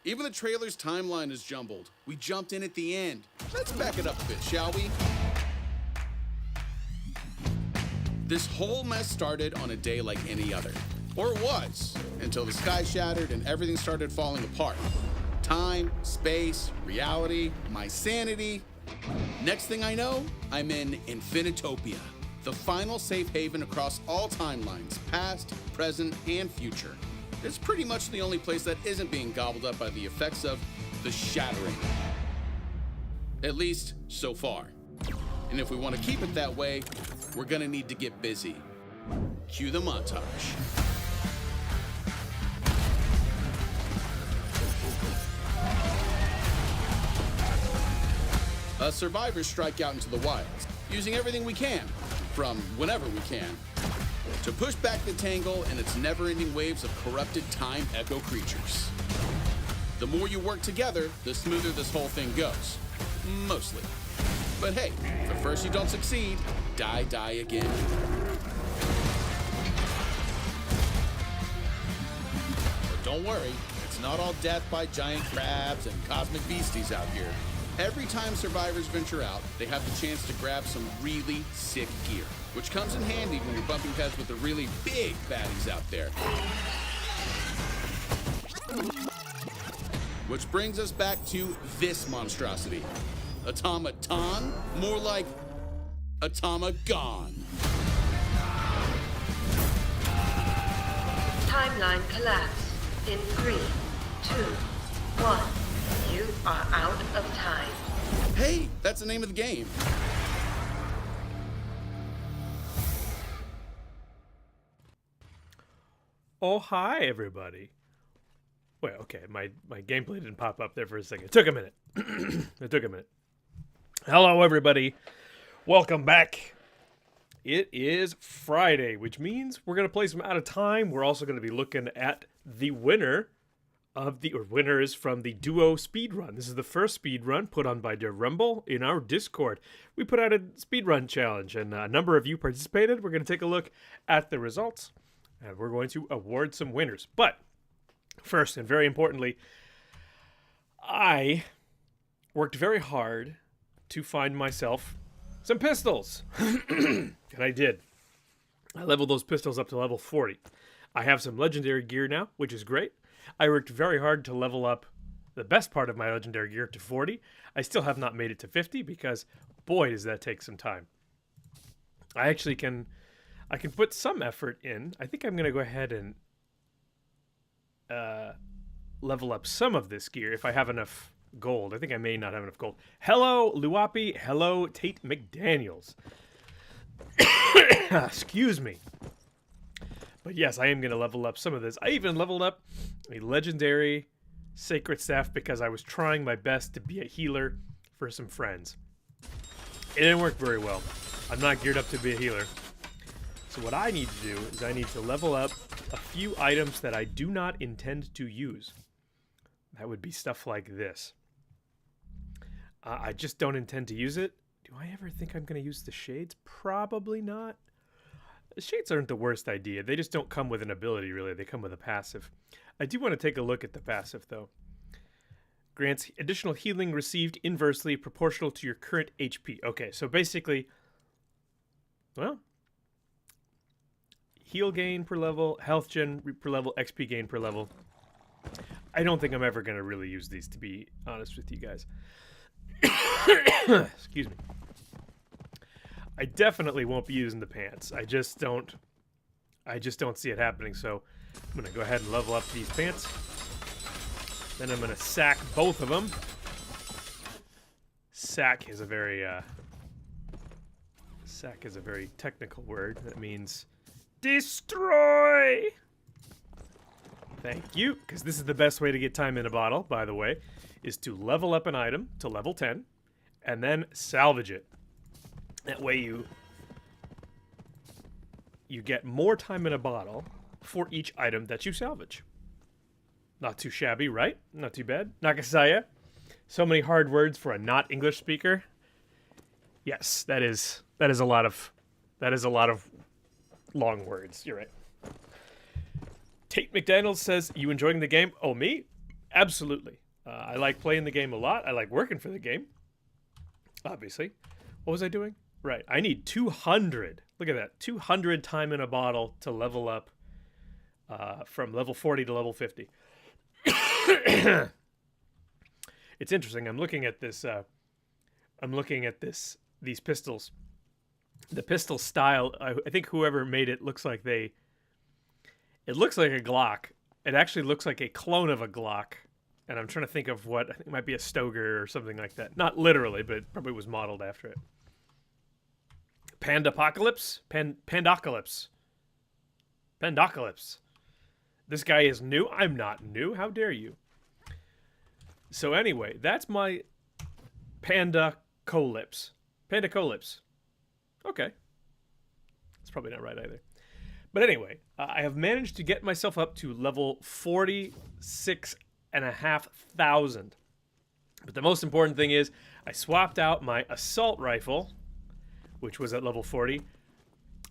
Even the trailer's timeline is jumbled. We jumped in at the end. Let's back it up a bit, shall we? This whole mess started on a day like any other. Or it was, until the sky shattered and everything started falling apart. Time, space, reality, my sanity. Next thing I know, I'm in Infinitopia, the final safe haven across all timelines, past, present, and future. It's pretty much the only place that isn't being gobbled up by the effects of the shattering. At least, so far. And if we want to keep it that way, we're gonna need to get busy. Cue the montage. Us survivors strike out into the wilds, using everything we can, from whenever we can, to push back the Tangle and its never-ending waves of corrupted time echo creatures. The more you work together, the smoother this whole thing goes. Mostly. But hey, if at first you don't succeed, die again. But don't worry, it's not all death by giant crabs and cosmic beasties out here. Every time survivors venture out, they have the chance to grab some really sick gear, which comes in handy when you're bumping heads with the really big baddies out there. Which brings us back to this monstrosity. Automaton? More like Automagon. Timeline collapse in 3, 2, 1. You are out of time. Hey, that's the name of the game. Oh, hi, everybody. Wait, okay, my gameplay didn't pop up there for a second. It took a minute. It took a minute. Hello, everybody. Welcome back. It is Friday, which means we're going to play some Out of Time. We're also going to be looking at the winner of the, or winners from the duo speedrun. This is the first speedrun put on by Rumble in our Discord. We put out a speedrun challenge, and a number of you participated. We're going to take a look at the results, and we're going to award some winners. But first, and very importantly, I worked very hard to find myself some pistols. And I did. I leveled those pistols up to level 40. I have some legendary gear now, which is great. I worked very hard to level up the best part of my legendary gear to 40. I still have not made it to 50 because, boy, does that take some time. I can put some effort in. I think I'm going to go ahead and level up some of this gear if I have enough gold. I think I may not have enough gold. Hello, Luapi. Hello, Tate McDaniels. Excuse me. But yes, I am going to level up some of this. I even leveled up a legendary sacred staff because I was trying my best to be a healer for some friends. It didn't work very well. I'm not geared up to be a healer. So what I need to do is I need to level up a few items that I do not intend to use. That would be stuff like this. I just don't intend to use it. Do I ever think I'm going to use the shades? Probably not. The shades aren't the worst idea. They just don't come with an ability, really. They come with a passive. I do want to take a look at the passive, though. Grants additional healing received inversely proportional to your current HP. Okay, so basically, well, heal gain per level, health gen per level, XP gain per level. I don't think I'm ever going to really use these, to be honest with you guys. Excuse me. I definitely won't be using the pants. I just don't see it happening. So I'm going to go ahead and level up these pants. Then I'm going to sack both of them. Sack is a very technical word. That means destroy. Thank you, because this is the best way to get time in a bottle, by the way, is to level up an item to level 10 and then salvage it. That way you get more time in a bottle for each item that you salvage. Not too shabby, right? Not too bad. Nakasaya. So many hard words for a not English speaker. Yes, that is a lot of long words. You're right. Tate McDaniel says, "You enjoying the game?" Oh, me? Absolutely. I like playing the game a lot. I like working for the game, obviously. What was I doing? Right. I need 200. Look at that. 200 time in a bottle to level up from level 40 to level 50. It's interesting. I'm looking at this. These pistols. The pistol style. I think whoever made it looks like it looks like a Glock. It actually looks like a clone of a Glock. And I'm trying to think of what I think might be a Stoger or something like that. Not literally, but it probably was modeled after it. Pandapocalypse? Pandocalypse. This guy is new? I'm not new. How dare you? So anyway, that's my Pandacolypse. Okay. That's probably not right either. But anyway, I have managed to get myself up to level 46,500. But the most important thing is I swapped out my assault rifle, which was at level 40,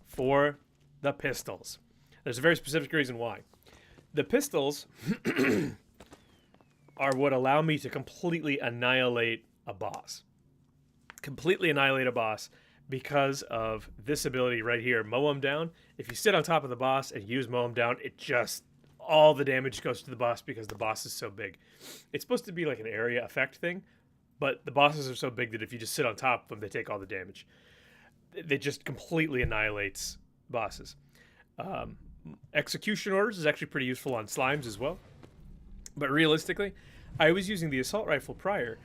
for the pistols. There's a very specific reason why. The pistols are what allow me to completely annihilate a boss. Because of this ability right here, mow him down. If you sit on top of the boss and use mow him down, all the damage goes to the boss because the boss is so big. It's supposed to be like an area effect thing, but the bosses are so big that if you just sit on top of them, they take all the damage. It just completely annihilates bosses. Execution orders is actually pretty useful on slimes as well. But realistically, I was using the assault rifle prior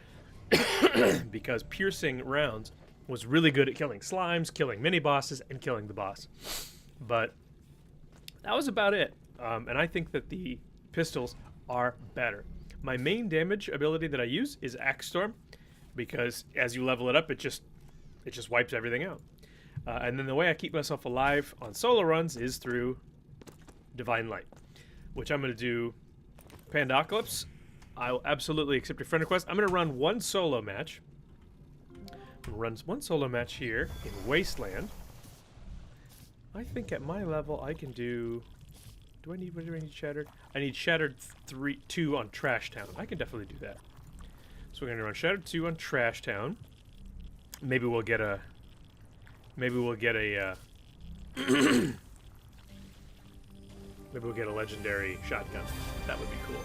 because piercing rounds was really good at killing slimes, killing mini bosses, and killing the boss. But that was about it. And I think that the pistols are better. My main damage ability that I use is Axe Storm, because as you level it up, it just wipes everything out. And then the way I keep myself alive on solo runs is through Divine Light, which I'm going to do Pandocalypse. I'll absolutely accept your friend request. I'm going to run one solo match. Runs one solo match here in Wasteland. I think at my level I can do. What do I need Shattered? I need Shattered 2 on Trash Town. I can definitely do that. So we're gonna run Shattered 2 on Trash Town. Maybe we'll get a. Maybe we'll get a legendary shotgun. That would be cool.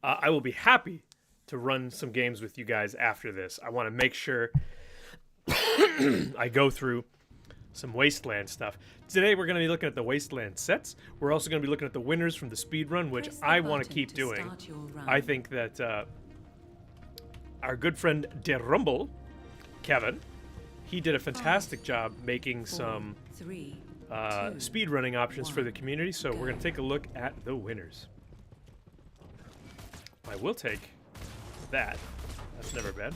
I will be happy to run some games with you guys after this. I want to make sure I go through some Wasteland stuff. Today we're going to be looking at the Wasteland sets. We're also going to be looking at the winners from the speed run, which I want to keep doing. I think that our good friend Derumble, Kevin, he did a fantastic job making some speed running options for the community. So we're going to take a look at the winners. I will take that. That's never bad.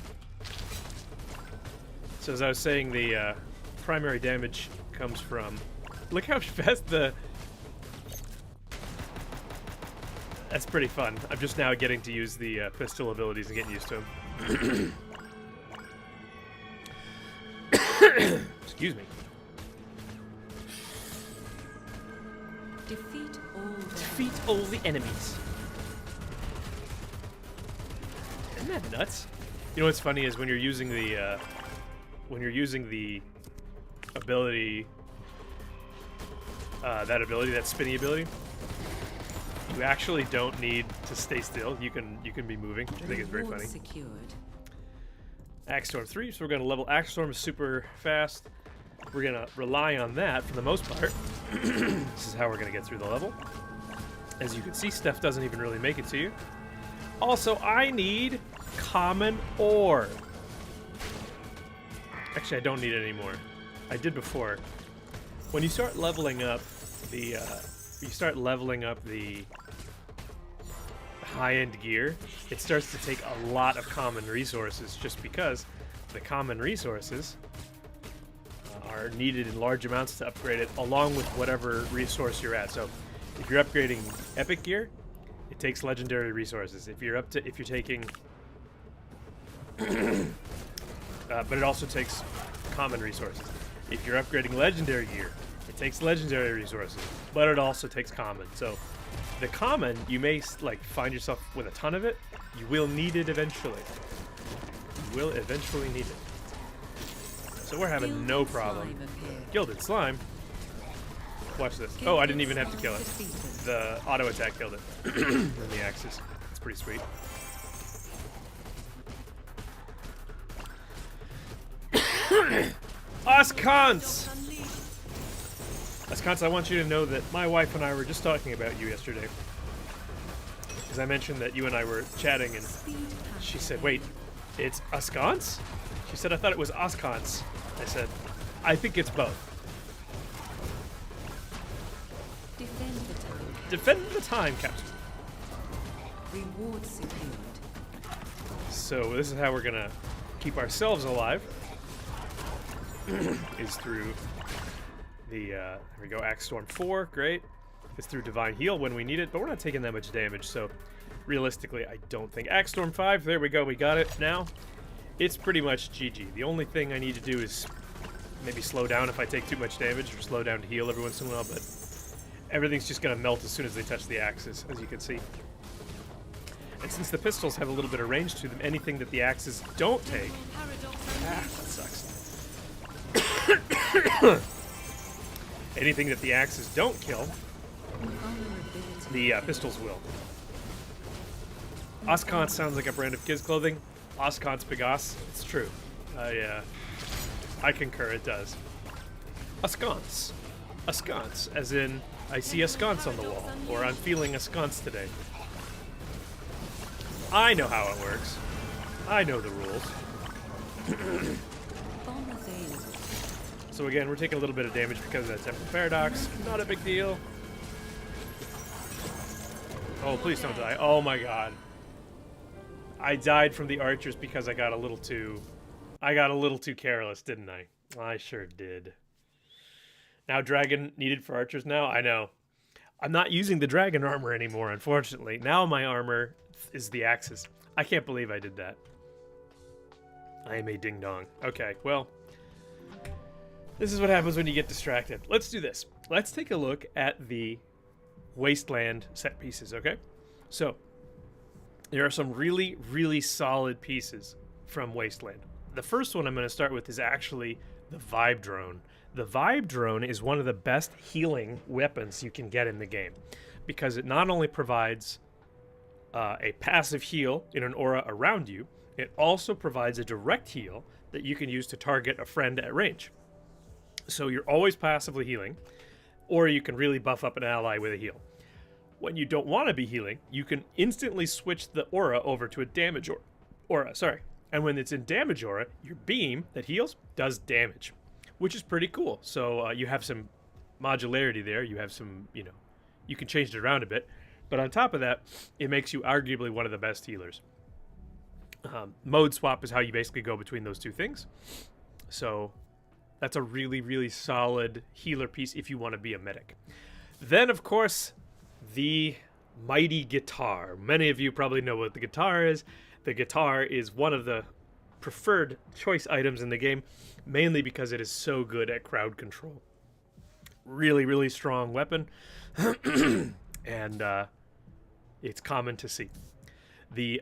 So as I was saying, the primary damage comes from... Look how fast the... That's pretty fun. I'm just now getting to use the pistol abilities and getting used to them. Excuse me. Defeat all the enemies. Isn't that nuts? You know what's funny is when you're using the ability, that spinny ability, you actually don't need to stay still. You can be moving, which I think is very funny. Axe Storm 3, so we're gonna level Axe Storm super fast. We're gonna rely on that for the most part. This is how we're gonna get through the level. As you can see, Steph doesn't even really make it to you. Also, I need common ore. Actually, I don't need it anymore. I did before. When you start leveling up the, high-end gear, it starts to take a lot of common resources, just because the common resources are needed in large amounts to upgrade it, along with whatever resource you're at. So, if you're upgrading epic gear, it takes legendary resources. If you're taking, but it also takes common resources. If you're upgrading legendary gear, it takes legendary resources, but it also takes common. So The common, you may like find yourself with a ton of it. You will need it eventually. You will eventually need it. So we're having no problem. Gilded slime. Watch this. Oh, I didn't even have to kill it. The auto attack killed it. And the axes. It's pretty sweet. Oscons! Oscons, I want you to know that my wife and I were just talking about you yesterday. Because I mentioned that you and I were chatting, and she said, wait, it's Oscons? She said, I thought it was Oscons. I said, I think it's both. Defend the time, Captain. Reward secured. So this is how we're gonna keep ourselves alive. Is through the here we go, Axe Storm 4, great. It's through Divine Heal when we need it, but we're not taking that much damage, so realistically I don't think. Axe Storm 5, there we go, we got it now. It's pretty much GG. The only thing I need to do is maybe slow down if I take too much damage, or slow down to heal every once in a while, but everything's just gonna melt as soon as they touch the axes, as you can see. And since the pistols have a little bit of range to them, anything that the axes don't take, that sucks. Anything that the axes don't kill, the pistols will. Oscont sounds like a brand of kids' clothing. Oscont's Bigos. It's true. I concur, it does. Osconce. Osconce, as in, I see a sconce on the wall, or I'm feeling a sconce today. I know how it works. I know the rules. So again, we're taking a little bit of damage because of that Temporal Paradox. Not a big deal. Oh, please don't die. Oh my god. I died from the archers because I got a little too careless, didn't I? I sure did. Now dragon needed for archers now? I know. I'm not using the dragon armor anymore, unfortunately. Now my armor is the axes. I can't believe I did that. I am a ding-dong. Okay, well, this is what happens when you get distracted. Let's do this. Let's take a look at the Wasteland set pieces, okay? So, there are some really, really solid pieces from Wasteland. The first one I'm going to start with is actually the Vibe Drone. The Vibe Drone is one of the best healing weapons you can get in the game, because it not only provides a passive heal in an aura around you, it also provides a direct heal that you can use to target a friend at range. So you're always passively healing, or you can really buff up an ally with a heal. When you don't want to be healing, you can instantly switch the aura over to a damage aura. And when it's in damage aura, your beam that heals does damage, which is pretty cool. So you have some modularity there. You have some, you can change it around a bit. But on top of that, it makes you arguably one of the best healers. Mode swap is how you basically go between those two things. So that's a really, really solid healer piece if you want to be a medic. Then, of course, the mighty guitar. Many of you probably know what the guitar is. The guitar is one of the preferred choice items in the game, mainly because it is so good at crowd control. Really, really strong weapon. And it's common to see. The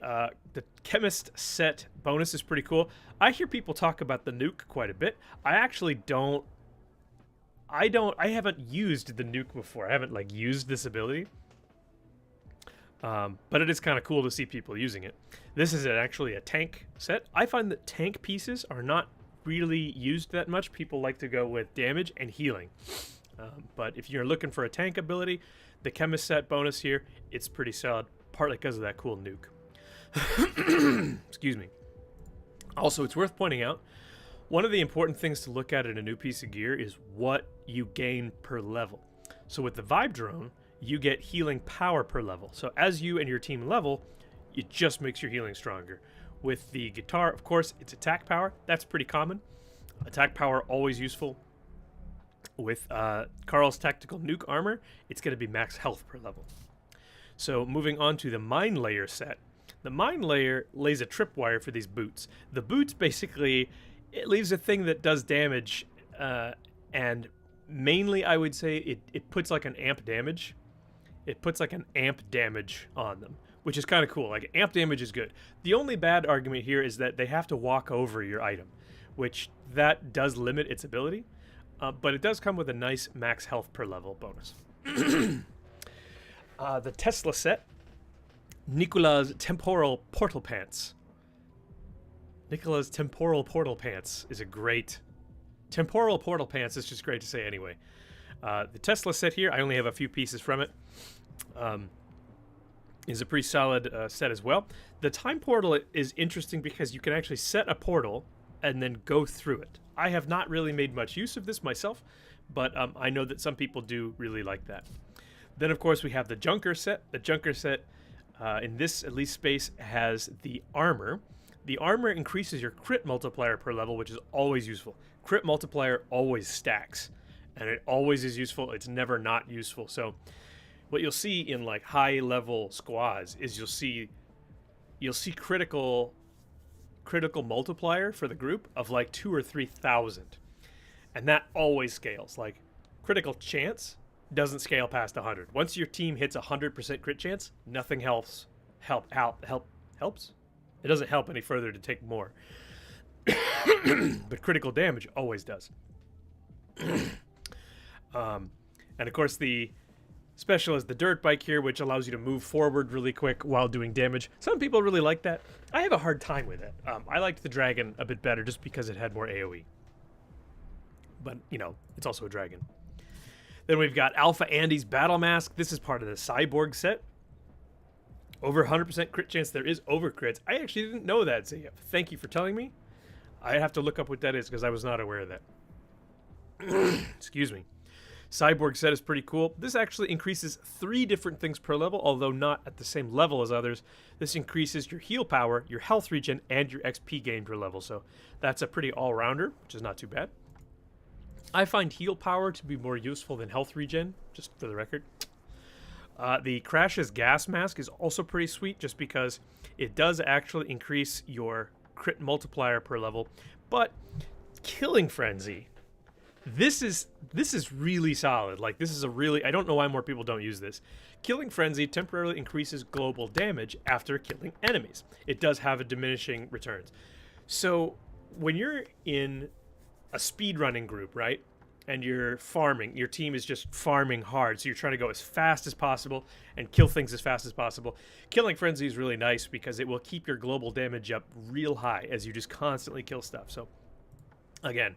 chemist set bonus is pretty cool. I hear people talk about the nuke quite a bit. I actually don't. I haven't used the nuke before. I haven't used this ability. But it is kind of cool to see people using it. This is actually a tank set. I find that tank pieces are not really used that much. People like to go with damage and healing. But if you're looking for a tank ability, the chemist set bonus here, it's pretty solid, partly because of that cool nuke. Excuse me. Also, it's worth pointing out, one of the important things to look at in a new piece of gear is what you gain per level. So with the Vibe Drone, you get healing power per level. So as you and your team level, it just makes your healing stronger. With the guitar, of course, it's attack power. That's pretty common. Attack power, always useful. With Carl's Tactical Nuke Armor, it's going to be max health per level. So moving on to the Mine Layer set. The Mine Layer lays a tripwire for these boots. The boots basically, it leaves a thing that does damage, and mainly I would say it puts like an amp damage. it puts like an amp damage on them, which is kind of cool. Like amp damage is good. The only bad argument here is that they have to walk over your item, which that does limit its ability, but it does come with a nice max health per level bonus. The Tesla set, Nicola's Temporal Portal Pants. Nicola's Temporal Portal Pants is a great... Temporal Portal Pants is just great to say anyway. The Tesla set here, I only have a few pieces from it, is a pretty solid set as well. The Time Portal is interesting because you can actually set a portal and then go through it. I have not really made much use of this myself, but I know that some people do really like that. Then, of course, we have the Junker set. The Junker set, in this at least space, has the armor. The armor increases your crit multiplier per level, which is always useful. Crit multiplier always stacks, and it always is useful. It's never not useful. So what you'll see in like high level squads is you'll see critical multiplier for the group of like 2,000 or 3,000, and that always scales. Like critical chance doesn't scale past 100. Once your team hits 100% crit chance, nothing helps. Helps. It doesn't help any further to take more. But critical damage always does. And of course the special is the dirt bike here, which allows you to move forward really quick while doing damage. Some people really like that. I have a hard time with it. I liked the dragon a bit better just because it had more AoE. But, you know, it's also a dragon. Then we've got Alpha Andy's Battle Mask. This is part of the Cyborg set. Over 100% crit chance. There is over crits. I actually didn't know that, so yeah, thank you for telling me. I have to look up what that is because I was not aware of that. Excuse me. Cyborg set is pretty cool. This actually increases 3 different things per level, although not at the same level as others. This increases your heal power, your health regen, and your XP gain per level, so that's a pretty all-rounder, which is not too bad. I find heal power to be more useful than health regen, just for the record. The Crash's Gas Mask is also pretty sweet, just because it does actually increase your crit multiplier per level, but Killing Frenzy, this is really solid. Like, this is a really, I don't know why more people don't use this. Killing Frenzy temporarily increases global damage after killing enemies. It does have a diminishing returns. So when you're in a speedrunning group, right, and you're farming, your team is just farming hard, so you're trying to go as fast as possible and kill things as fast as possible. Killing Frenzy is really nice because it will keep your global damage up real high as you just constantly kill stuff. So again,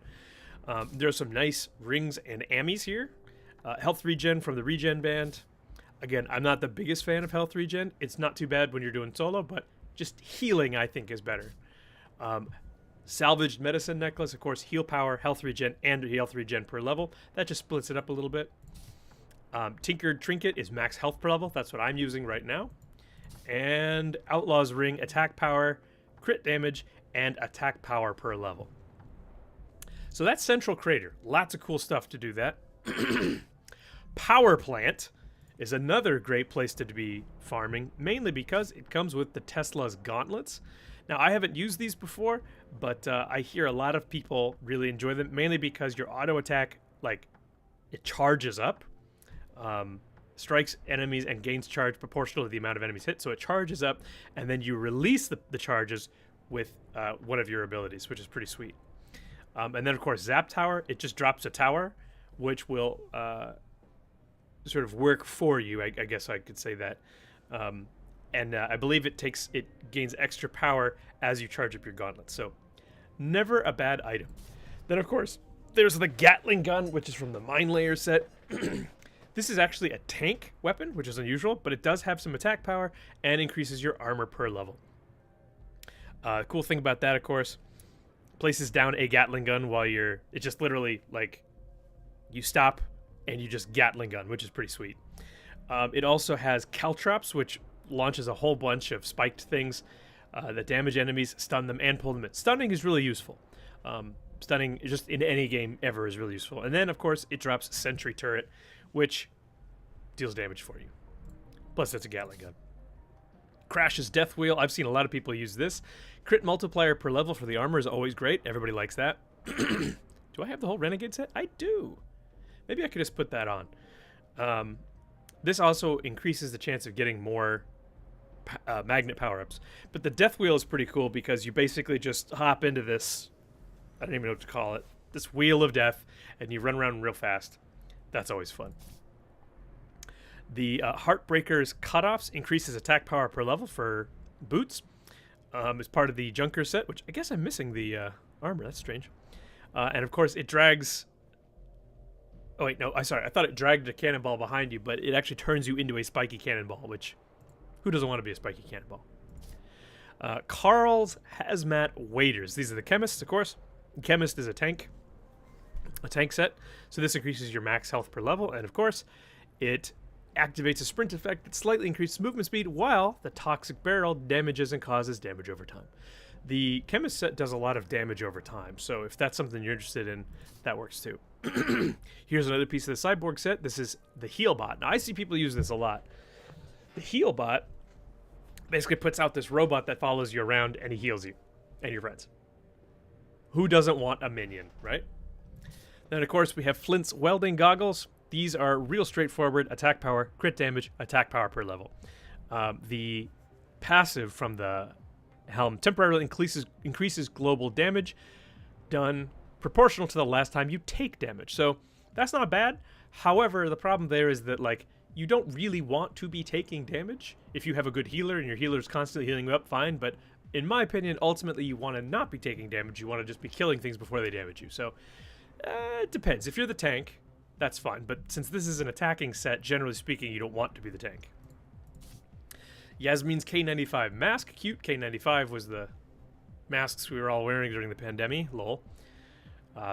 there's some nice rings and ammies here. Health regen from the regen band. Again, I'm not the biggest fan of health regen. It's not too bad when you're doing solo, but just healing I think is better. Salvaged medicine necklace, of course, heal power, health regen, and health regen per level. That just splits it up a little bit. Tinkered trinket is max health per level. That's what I'm using right now. And Outlaw's ring, attack power, crit damage, and attack power per level. So that's Central Crater. Lots of cool stuff to do that. Power Plant is another great place to be farming, mainly because it comes with the Tesla's gauntlets. Now, I haven't used these before, but I hear a lot of people really enjoy them, mainly because your auto attack, like, it charges up, strikes enemies and gains charge proportional to the amount of enemies hit. So it charges up, and then you release the charges with one of your abilities, which is pretty sweet. And then, of course, Zap Tower, it just drops a tower, which will sort of work for you, I guess I could say that. And I believe it gains extra power as you charge up your gauntlet. So never a bad item. Then, of course, there's the Gatling gun, which is from the Mine Layer set. This is actually a tank weapon, which is unusual, but it does have some attack power and increases your armor per level. Cool thing about that, of course, places down a Gatling gun while it just literally, like, you stop and you just Gatling gun, which is pretty sweet. It also has Caltrops, which launches a whole bunch of spiked things that damage enemies, stun them, and pull them in. Stunning is really useful. Stunning, just in any game ever, is really useful. And then, of course, it drops Sentry Turret, which deals damage for you. Plus, it's a Gatling gun. Crash's Death Wheel. I've seen a lot of people use this. Crit multiplier per level for the armor is always great. Everybody likes that. Do I have the whole Renegade set? I do. Maybe I could just put that on. This also increases the chance of getting more magnet power-ups. But the death wheel is pretty cool because you basically just hop into this, I don't even know what to call it, this wheel of death, and you run around real fast. That's always fun. The Heartbreaker's Cutoffs increases attack power per level for boots. As part of the Junker set, which I guess I'm missing the armor. That's strange. And of course, it drags... Oh, wait, no, sorry. I thought it dragged a cannonball behind you, but it actually turns you into a spiky cannonball, which... Who doesn't want to be a spiky cannonball? Carl's Hazmat Waders. These are the Chemists, of course. Chemist is a tank set. So this increases your max health per level. And of course, it activates a sprint effect that slightly increases movement speed, while the Toxic Barrel damages and causes damage over time. The Chemist set does a lot of damage over time, so if that's something you're interested in, that works too. Here's another piece of the Cyborg set. This is the Heal Bot. Now, I see people use this a lot. The Heal Bot basically puts out this robot that follows you around, and he heals you and your friends. Who doesn't want a minion, right? Then, of course, we have Flint's Welding Goggles. These are real straightforward attack power, crit damage, attack power per level. The passive from the helm temporarily increases global damage done proportional to the last time you take damage. So that's not bad. However, the problem there is that, like, you don't really want to be taking damage. If you have a good healer and your healer is constantly healing you up, fine. But in my opinion, ultimately, you want to not be taking damage. You want to just be killing things before they damage you. So it depends. If you're the tank, that's fine. But since this is an attacking set, generally speaking, you don't want to be the tank. Yasmin's K95 mask. Cute. K95 was the masks we were all wearing during the pandemic. Lol.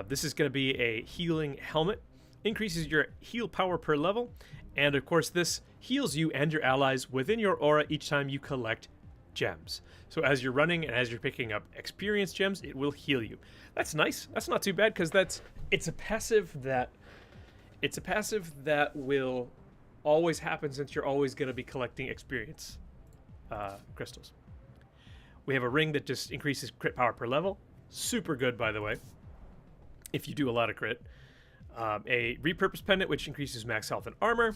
This is going to be a healing helmet. Increases your heal power per level. And of course, this heals you and your allies within your aura each time you collect gems. So as you're running and as you're picking up experience gems, it will heal you. That's nice. That's not too bad because it's a passive that will always happen since you're always going to be collecting experience crystals. We have a ring that just increases crit power per level. Super good, by the way, if you do a lot of crit. A repurpose pendant, which increases max health and armor.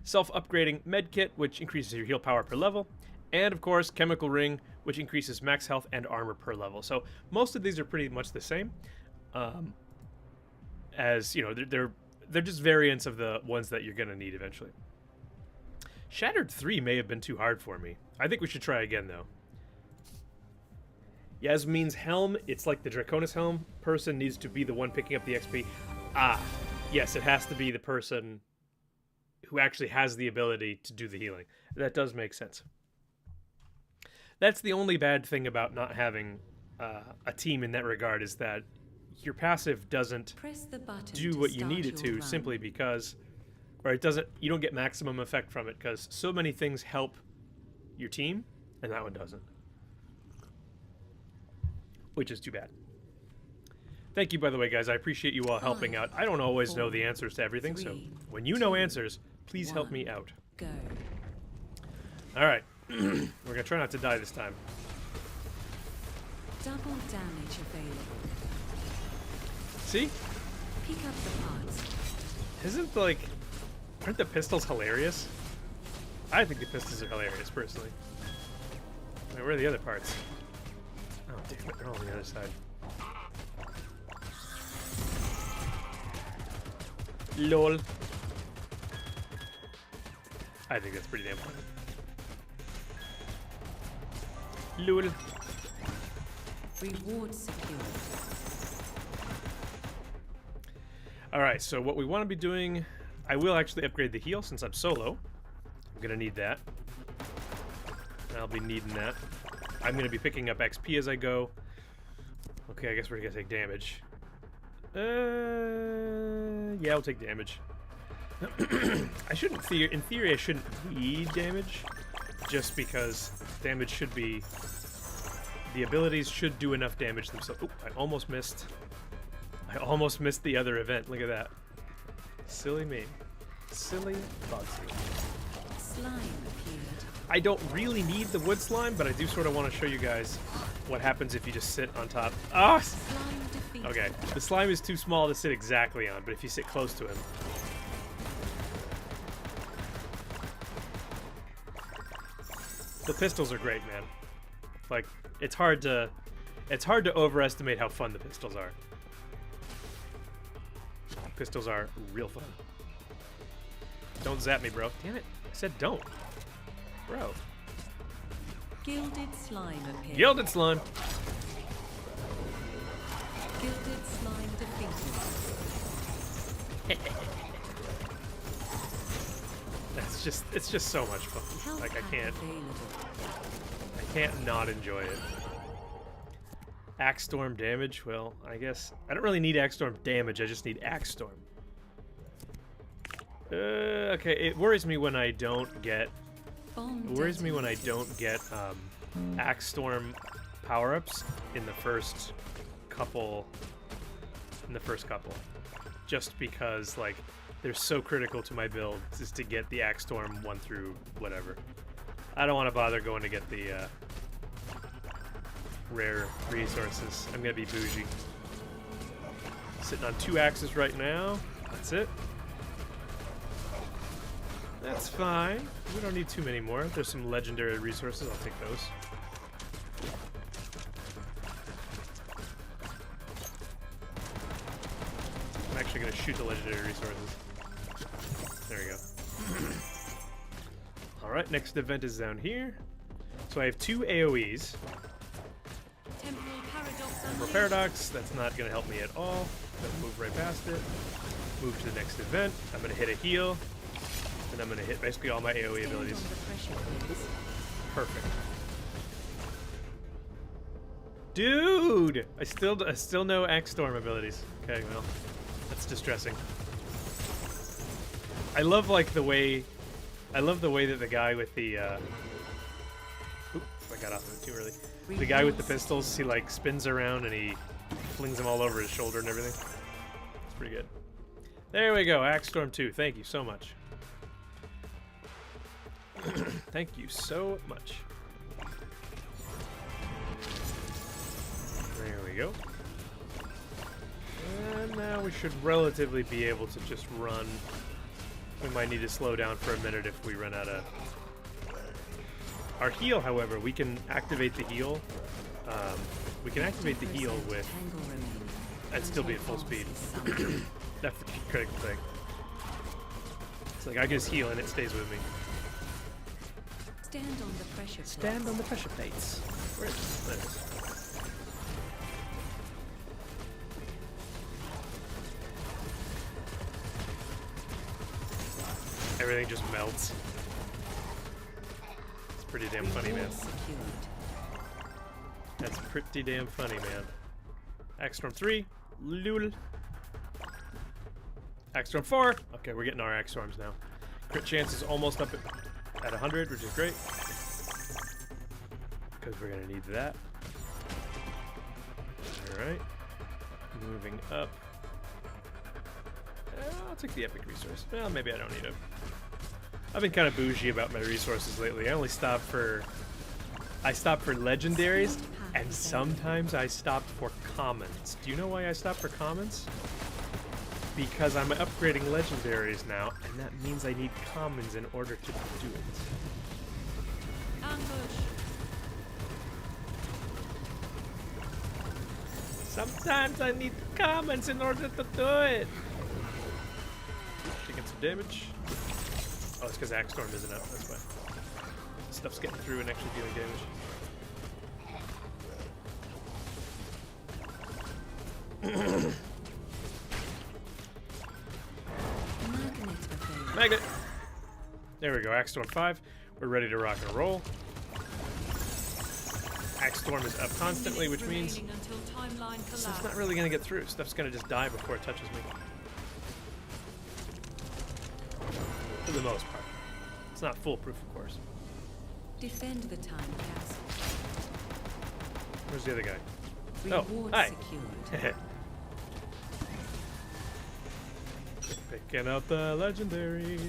Self-upgrading medkit, which increases your heal power per level. And, of course, chemical ring, which increases max health and armor per level. So most of these are pretty much the same. As, you know, they're just variants of the ones that you're going to need eventually. Shattered 3 may have been too hard for me. I think we should try again, though. Yasmin's helm, it's like the Draconis helm. Person needs to be the one picking up the XP. Ah, yes, it has to be the person who actually has the ability to do the healing. That does make sense. That's the only bad thing about not having a team in that regard, is that your passive doesn't do what you need it to simply because, or it doesn't, you don't get maximum effect from it because so many things help your team and that one doesn't. Which is too bad. Thank you, by the way, guys. I appreciate you all helping out. I don't always know the answers to everything, so when you know answers, please help me out. Go. All right. We're going to try not to die this time. Double damage available. See? Pick up the parts. Aren't the pistols hilarious? I think the pistols are hilarious, personally. Wait, where are the other parts? Oh, damn it. They're all on the other side. LOL. I think that's pretty damn funny. LOL. Reward secured. Alright, so what we want to be doing, I will actually upgrade the heal since I'm solo. I'm going to need that. I'll be needing that. I'm going to be picking up XP as I go. Okay, I guess we're going to take damage. Yeah, I'll take damage. I shouldn't, in theory, I shouldn't need damage, just because damage should be, the abilities should do enough damage themselves. Oh, I almost missed the other event. Look at that. Silly me. Silly Bugsy. Slime appeared. I don't really need the wood slime, but I do sort of want to show you guys what happens if you just sit on top. Ah! Slime defeated. Okay, the slime is too small to sit exactly on, but if you sit close to him. The pistols are great, man. Like, it's hard to overestimate how fun the pistols are. Pistols are real fun. Don't zap me, bro. Damn it. I said don't. Bro. Gilded slime appeared. Gilded slime. Gilded slime defeated. It's just so much fun. Health Like, pack available. I can't not enjoy it. Axe Storm damage? Well, I guess I don't really need Axe Storm damage, I just need Axe Storm. Okay, it worries me when I don't get Axe Storm power-ups in the first couple. Just because, like, they're so critical to my build just to get the Axe Storm 1 through whatever. I don't want to bother going to get the rare resources. I'm gonna be bougie. Sitting on 2 axes right now. That's it. That's fine. We don't need too many more. There's some legendary resources. I'll take those. I'm actually gonna shoot the legendary resources. There we go. Alright, next event is down here. So I have 2 AoEs. Temporal paradox For unleashed. Paradox, that's not going to help me at all. Gonna move right past it. Move to the next event. I'm going to hit a heal. And I'm going to hit basically all my AoE Stand abilities. on the pressure plates. Perfect. Dude! I still know Axe Storm abilities. Okay, well, that's distressing. I love like the way that the guy with the Oop, I got off of it too early. The guy with the pistols, he like spins around and he flings them all over his shoulder and everything. It's pretty good. There we go, Axe Storm 2. Thank you so much. Thank you so much. There we go. And now we should relatively be able to just run. We might need to slow down for a minute if we run out of... Our heal, however, we can activate the heal. We can activate the heal with... Tangle remains. and still be at full speed. That's the critical thing. It's like I can just heal and it stays with me. Stand on the pressure plates. Stand on the pressure plates. Where is it? There it is. Everything just melts. It's pretty damn funny, man. Reward secured. That's pretty damn funny, man. Axe Storm 3. Lul. Axe Storm 4. Okay, we're getting our Axe Storms now. Crit chance is almost up at 100, which is great. Because we're going to need that. Alright. Moving up. I'll take the epic resource. Well, maybe I don't need it. I've been kind of bougie about my resources lately. I only stop for... I stop for legendaries, and sometimes I stop for commons. Do you know why I stop for commons? Because I'm upgrading legendaries now, and that means I need commons in order to do it. Ambush. Sometimes I need commons in order to do it. Taking some damage. Oh, it's because Axe Storm isn't up. That's why. Stuff's getting through and actually dealing damage. Magnet available. Magnet! There we go, Axe Storm 5. We're ready to rock and roll. Axe Storm is up constantly, which means Remaining until timeline stuff's not collapse. really going to get through. Stuff's going to just die before it touches me. For the most part. It's not foolproof, of course. Defend the time castle. Where's the other guy? Reward hi. secured. Picking out the legendaries.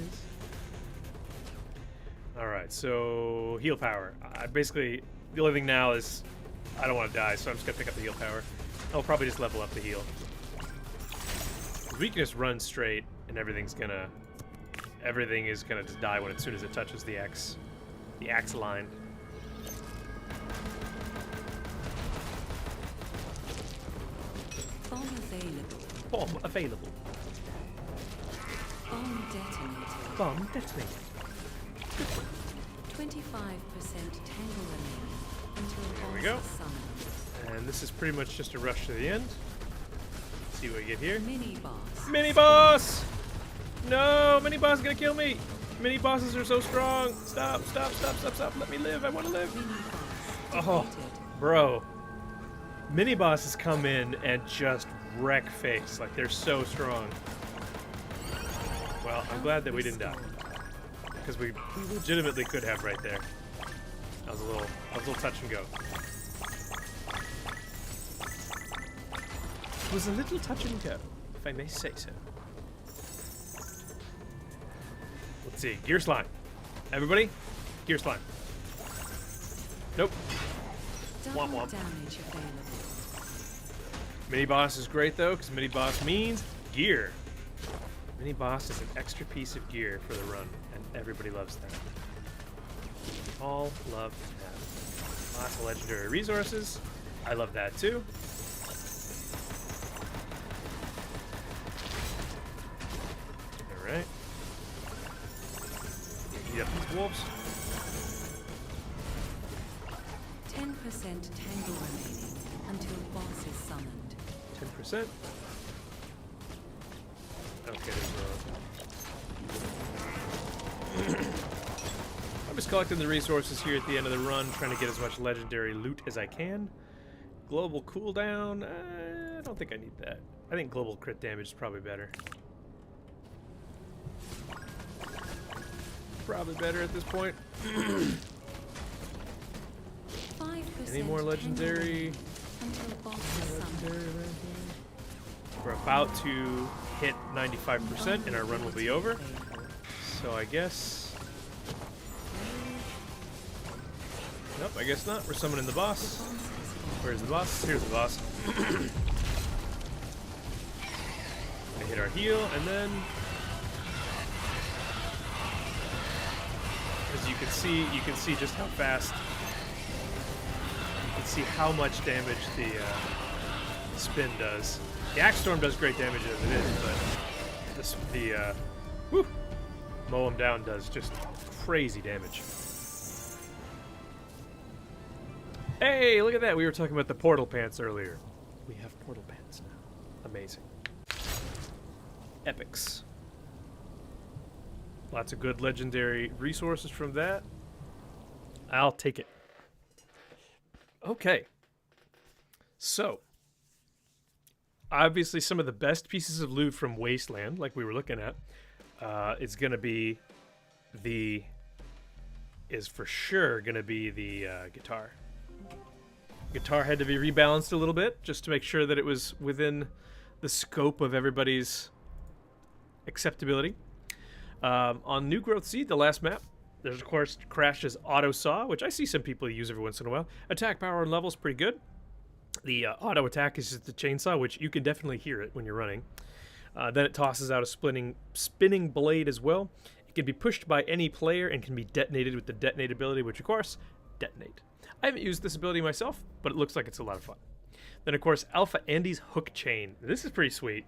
Alright, so heal power. Basically, the only thing now is I don't want to die, so I'm just going to pick up the heal power. I'll probably just level up the heal. We can just run straight, and everything is gonna just die as soon as it touches the axe line. available. Bomb available. Bomb detonated. Bomb detonated. 25% tangle remaining until There we boss go. is summoned. And this is pretty much just a rush to the end. Let's see what we get here. Mini boss. Mini boss! No, mini boss is gonna kill me. Mini bosses are so strong. Stop, stop, stop, stop, stop. Let me live. I want to live. Mini boss Oh, defeated. bro. Mini bosses come in and just wreck face. Like, they're so strong. Well, I'm glad that we didn't die. Because we legitimately could have right there. That was a little touch and go. It was a little touch and go, if I may say so. Let's see. Gear slime. Everybody, gear slime. Nope. Double Womp womp. damage available. Mini boss is great though, because mini boss means gear. Mini boss is an extra piece of gear for the run, and everybody loves that. We all love that. Lots of legendary resources. I love that too. All right. Eat up these wolves. 10% tangle remaining until boss is summoned. 10%. Okay, there's I'm just collecting the resources here at the end of the run, trying to get as much legendary loot as I can. Global cooldown, I don't think I need that. I think global crit damage is probably better. Probably better at this point. 5% Any more legendary? until boss is summoned. We're about to hit 95% and our run will be over. So I guess... Nope, I guess not. We're summoning the boss. Where's the boss? Here's the boss. I hit our heal, and then... As you can see just how fast... You can see how much damage the spin does. The Axe Storm does great damage as it is, but whew, mow him down does just crazy damage. Hey, look at that. We were talking about the portal pants earlier. We have portal pants now. Amazing. Epics. Lots of good legendary resources from that. I'll take it. Okay. So, obviously some of the best pieces of loot from Wasteland, like we were looking at, is for sure gonna be the guitar. Guitar had to be rebalanced a little bit just to make sure that it was within the scope of everybody's acceptability. On New Growth Seed, the last map, there's of course Crash's Auto Saw, which I see some people use every once in a while. Attack power and level is pretty good. The auto attack is just the chainsaw, which you can definitely hear it when you're running. Then it tosses out a spinning blade as well. It can be pushed by any player and can be detonated with the detonate ability, which of course, detonate. I haven't used this ability myself, but it looks like it's a lot of fun. Then of course, Alpha Andy's Hook Chain. This is pretty sweet.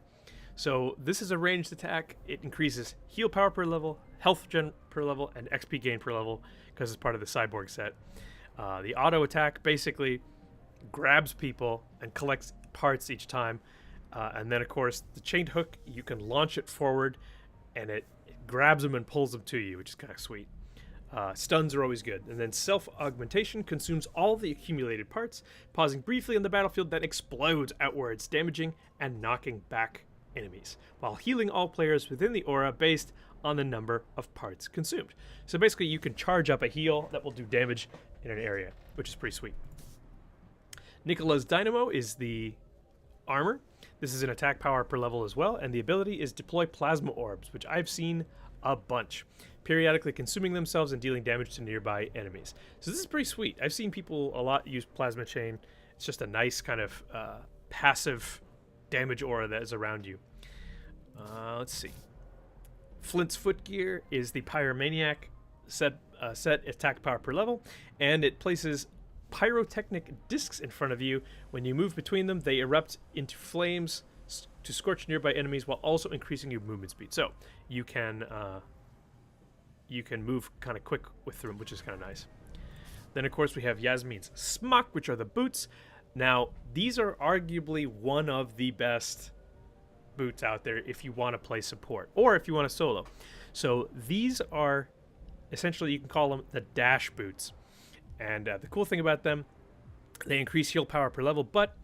So this is a ranged attack. It increases heal power per level, health gen per level, and XP gain per level because it's part of the Cyborg set. The auto attack basically grabs people and collects parts each time. And then, of course, the chained hook, you can launch it forward, and it grabs them and pulls them to you, which is kind of sweet. Stuns are always good. And then self-augmentation consumes all the accumulated parts, pausing briefly on the battlefield, then explodes outwards, damaging and knocking back enemies, while healing all players within the aura based on the number of parts consumed. So basically, you can charge up a heal that will do damage in an area, which is pretty sweet. Nicola's Dynamo is the armor. This is an attack power per level as well, and the ability is deploy plasma orbs, which I've seen a bunch, periodically consuming themselves and dealing damage to nearby enemies. So this is pretty sweet. I've seen people a lot use plasma chain. It's just a nice kind of passive damage aura that is around you. Let's see. Flint's footgear is the Pyromaniac set attack power per level, and it places pyrotechnic discs in front of you. When you move between them, they erupt into flames to scorch nearby enemies while also increasing your movement speed. So you can move kind of quick with them, which is kind of nice. Then, of course, we have Yasmin's Smock, which are the boots. Now, these are arguably one of the best boots out there if you want to play support or if you want to solo. So these are essentially, you can call them the dash boots. And the cool thing about them, they increase heal power per level, but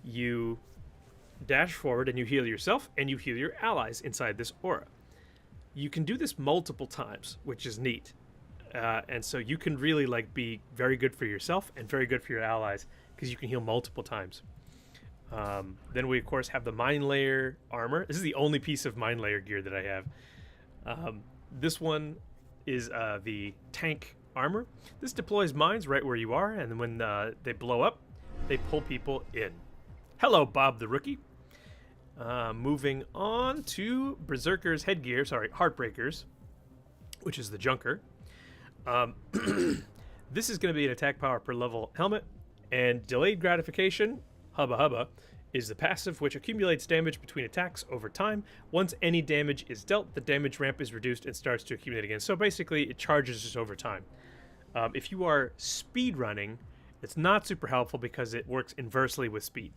you dash forward and you heal yourself and you heal your allies inside this aura. You can do this multiple times, which is neat. And so you can really be very good for yourself and very good for your allies because you can heal multiple times. Then we, of course, have the Mind Layer armor. This is the only piece of Mind Layer gear that I have. This one is the tank armor. This deploys mines right where you are, and then when they blow up, they pull people in. Hello, Bob the Rookie. Moving on to Berserker's headgear, Heartbreakers, which is the Junker. This is going to be an attack power per level helmet, and delayed gratification, hubba hubba, is the passive which accumulates damage between attacks over time. Once any damage is dealt, the damage ramp is reduced and starts to accumulate again. So basically, it charges just over time. If you are speed running, it's not super helpful because it works inversely with speed.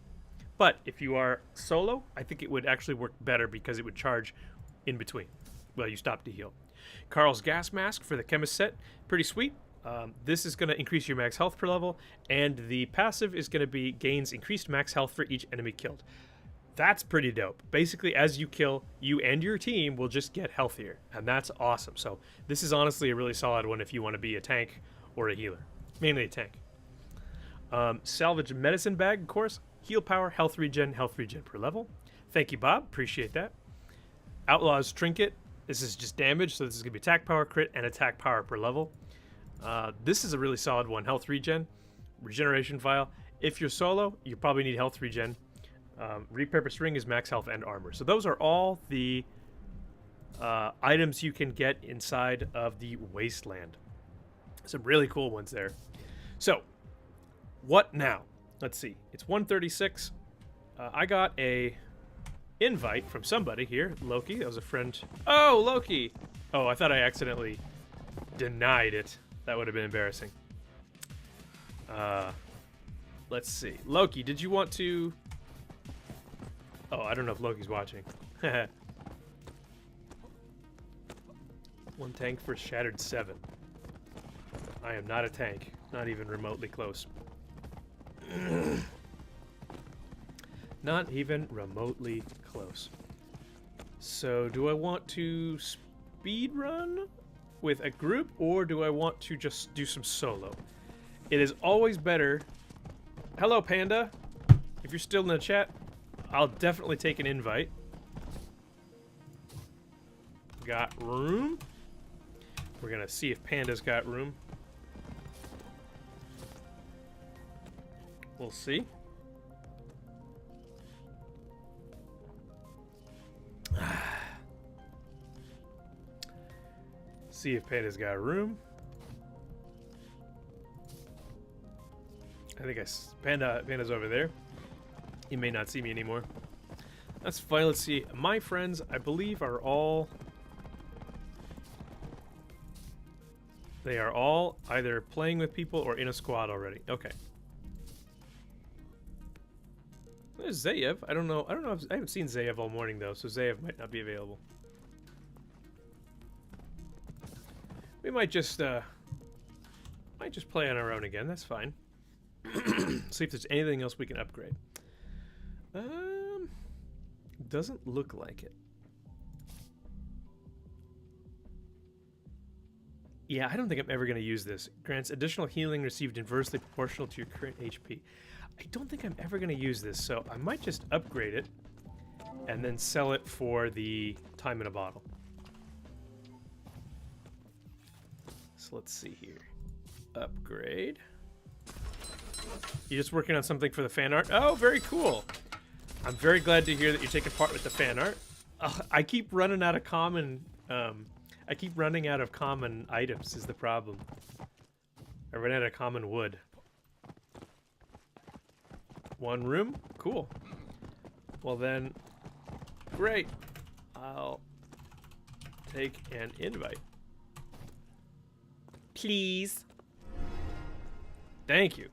But if you are solo, I think it would actually work better because it would charge in between. Well, you stop to heal. Carl's gas mask for the chemist set, pretty sweet. This is going to increase your max health per level, and the passive is going to be gains increased max health for each enemy killed. That's pretty dope. Basically, as you kill, you and your team will just get healthier, and that's awesome. So this is honestly a really solid one if you want to be a tank or a healer. Mainly a tank. Salvage medicine bag, of course. Heal power, health regen per level. Thank you, Bob. Appreciate that. Outlaw's trinket. This is just damage, so this is going to be attack power, crit, and attack power per level. This is a really solid one. Health regen, regeneration vial. If you're solo, you probably need health regen. Repurposed ring is max health and armor. So those are all the items you can get inside of the Wasteland. Some really cool ones there. So, what now? Let's see. It's 1:36. I got a invite from somebody here. Loki. That was a friend. Oh, Loki! Oh, I thought I accidentally denied it. That would have been embarrassing. Let's see. Loki, did you want to... Oh, I don't know if Loki's watching. One tank for Shattered 7. I am not a tank. Not even remotely close. Not even remotely close. So, do I want to speed run with a group, or do I want to just do some solo? It is always better... Hello, Panda. If you're still in the chat, I'll definitely take an invite. Got room? We're gonna see if Panda's got room. We'll see. See if Panda's got room. I think Panda's over there. He may not see me anymore. That's fine. Let's see. My friends, I believe, are all... They are all either playing with people or in a squad already. Okay. There's Zayev. I don't know if I haven't seen Zayev all morning though, so Zayev might not be available. We might just play on our own again. That's fine. See if there's anything else we can upgrade. Doesn't look like it. Yeah, I don't think I'm ever going to use this. Grants additional healing received inversely proportional to your current HP. I don't think I'm ever going to use this, so I might just upgrade it and then sell it for the time in a bottle. So let's see here. Upgrade. You're just working on something for the fan art? Oh, very cool. I'm very glad to hear that you're taking part with the fan art. I keep running out of common... I keep running out of common items is the problem. I run out of common wood. One room? Cool. Well then, great. I'll take an invite. Please. Thank you.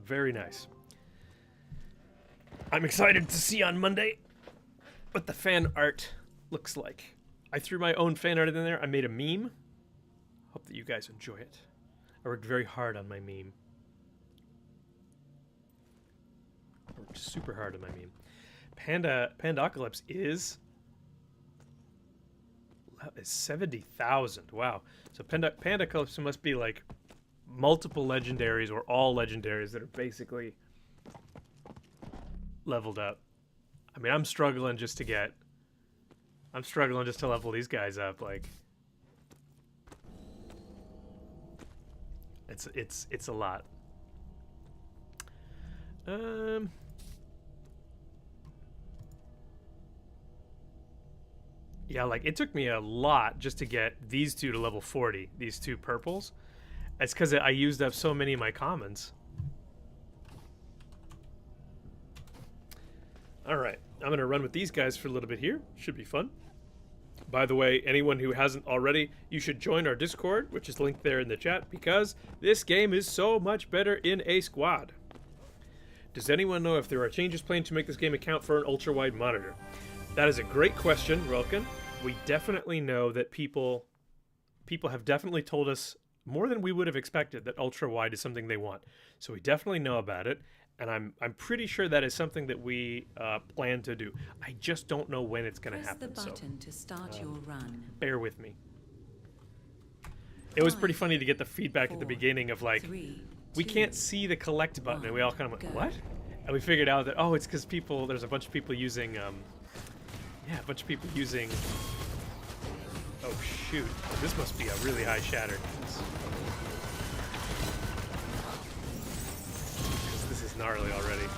Very nice. I'm excited to see on Monday what the fan art looks like. I threw my own fan art in there. I made a meme. Hope that you guys enjoy it. I worked very hard on my meme. I worked super hard on my meme. Pandacalypse is 70,000. Wow. So Pandacalypse must be like multiple legendaries or all legendaries that are basically leveled up. I mean, I'm struggling just to level these guys up. Like, it's a lot. Yeah, like it took me a lot just to get these two to level 40. These two purples. It's because I used up so many of my commons. All right, I'm gonna run with these guys for a little bit here. Should be fun. By the way, anyone who hasn't already, you should join our Discord, which is linked there in the chat, because this game is so much better in a squad. Does anyone know if there are changes planned to make this game account for an ultra-wide monitor? That is a great question, Relkin. We definitely know that people have definitely told us more than we would have expected that ultra-wide is something they want. So we definitely know about it. And I'm pretty sure that is something that we plan to do. I just don't know when it's going to happen. Press the button to start your run. Bear with me. It was pretty funny to get the feedback at the beginning of like, we can't see the collect button, and we all kind of went, what? And we figured out that, oh, it's because there's a bunch of people using, oh shoot, this must be a really high shatter. This is gnarly already.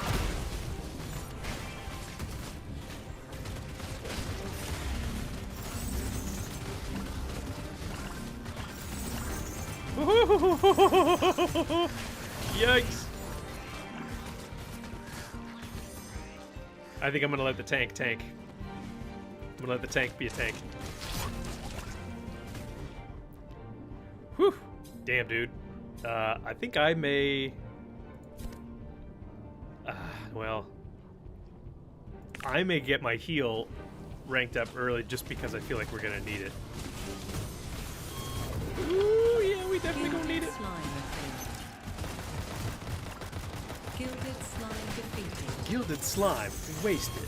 Yikes. I think I'm gonna let the tank. I'm gonna let the tank be a tank. Whew. Damn, dude. I think I may... well, I may get my heal ranked up early just because I feel like we're gonna need it. Ooh, yeah, we definitely gonna need it. Gilded slime defeated. Gilded slime wasted.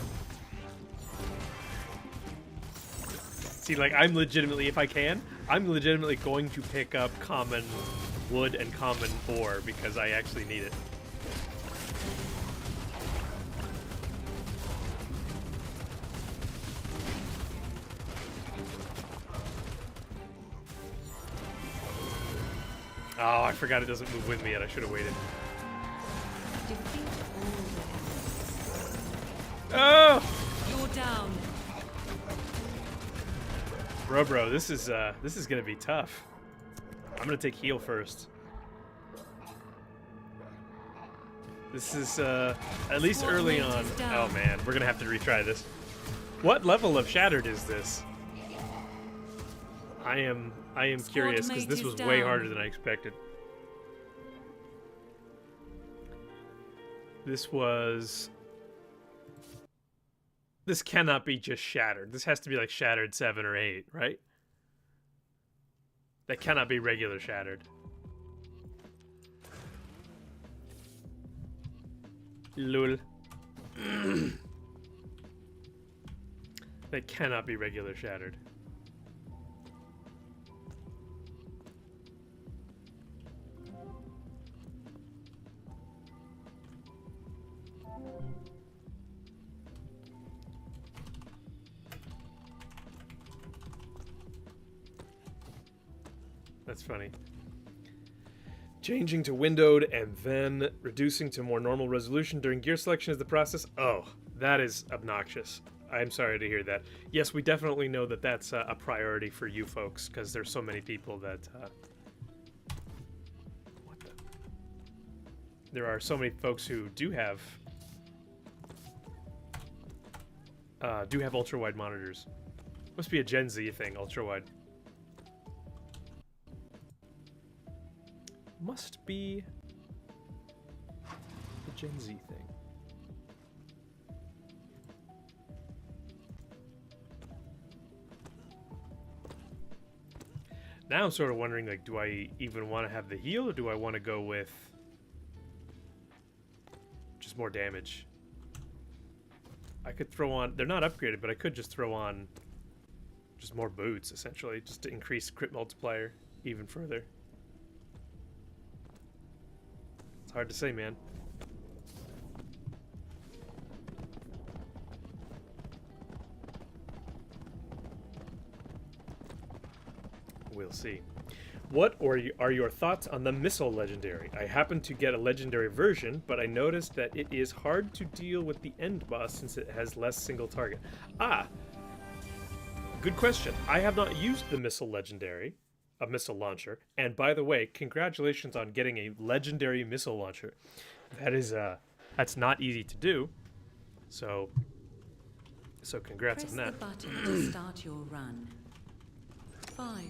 See, like, I'm legitimately, if I can, I'm legitimately going to pick up common wood and common ore because I actually need it. Oh, I forgot it doesn't move with me yet. I should have waited. Defeat all the Oh! You're down. Bro, this is gonna be tough. I'm gonna take heal first. This is at least early on. Oh man, we're gonna have to retry this. What level of shattered is this? I am curious because this was way harder than I expected. This cannot be just shattered. This has to be like shattered 7 or 8, right? That cannot be regular shattered. Lol. That cannot be regular shattered. That's funny. Changing to windowed and then reducing to more normal resolution during gear selection is the process. Oh, that is obnoxious. I'm sorry to hear that. Yes, we definitely know that that's a priority for you folks because there's so many people that... what the... there are so many folks who do have ultra wide monitors. Must be a Gen Z thing, ultra wide. Must be a Gen Z thing. Now I'm sort of wondering, like, do I even want to have the heal, or do I want to go with just more damage? I could throw on... They're not upgraded, but I could just throw on just more boots, essentially, just to increase crit multiplier even further. It's hard to say, man. We'll see. What are your thoughts on the missile legendary? I happen to get a legendary version, but I noticed that it is hard to deal with the end boss since it has less single target. Ah, good question. I have not used the missile legendary, a missile launcher. And by the way, congratulations on getting a legendary missile launcher. That is that's not easy to do. So congrats on that. Press the button to start your run. 5,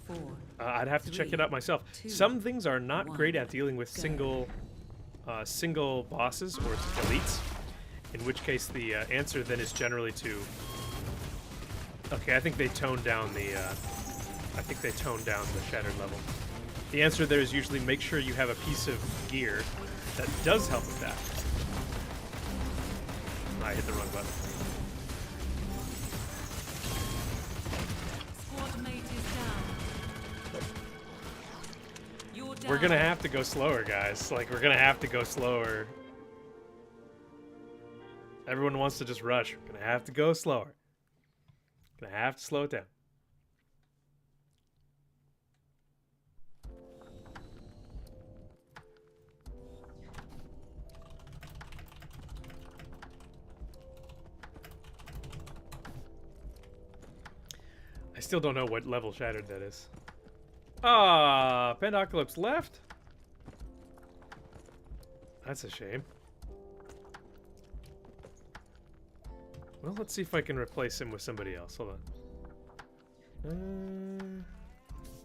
4. I'd have to check it out myself. 2, Some things are not 1, great at dealing with go. single bosses or elites, in which case the answer then is generally to... Okay, I think they toned down the shattered level. The answer there is usually make sure you have a piece of gear that does help with that. I hit the wrong button. Squad mate is down. You're down. We're gonna have to go slower, guys. Like, we're gonna have to go slower. Everyone wants to just rush. We're gonna have to go slower. Gonna have to slow it down. I still don't know what level shattered that is. Ah, Pendocalypse left? That's a shame. Well, let's see if I can replace him with somebody else. Hold on.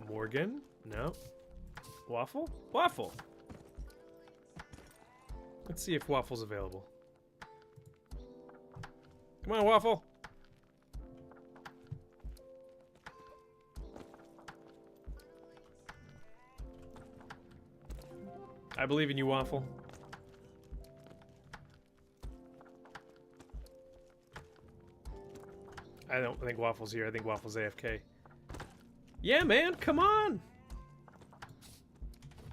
Morgan? No. Waffle? Waffle! Let's see if Waffle's available. Come on, Waffle! I believe in you, Waffle. I don't think Waffle's here. I think Waffle's AFK. Yeah, man, come on!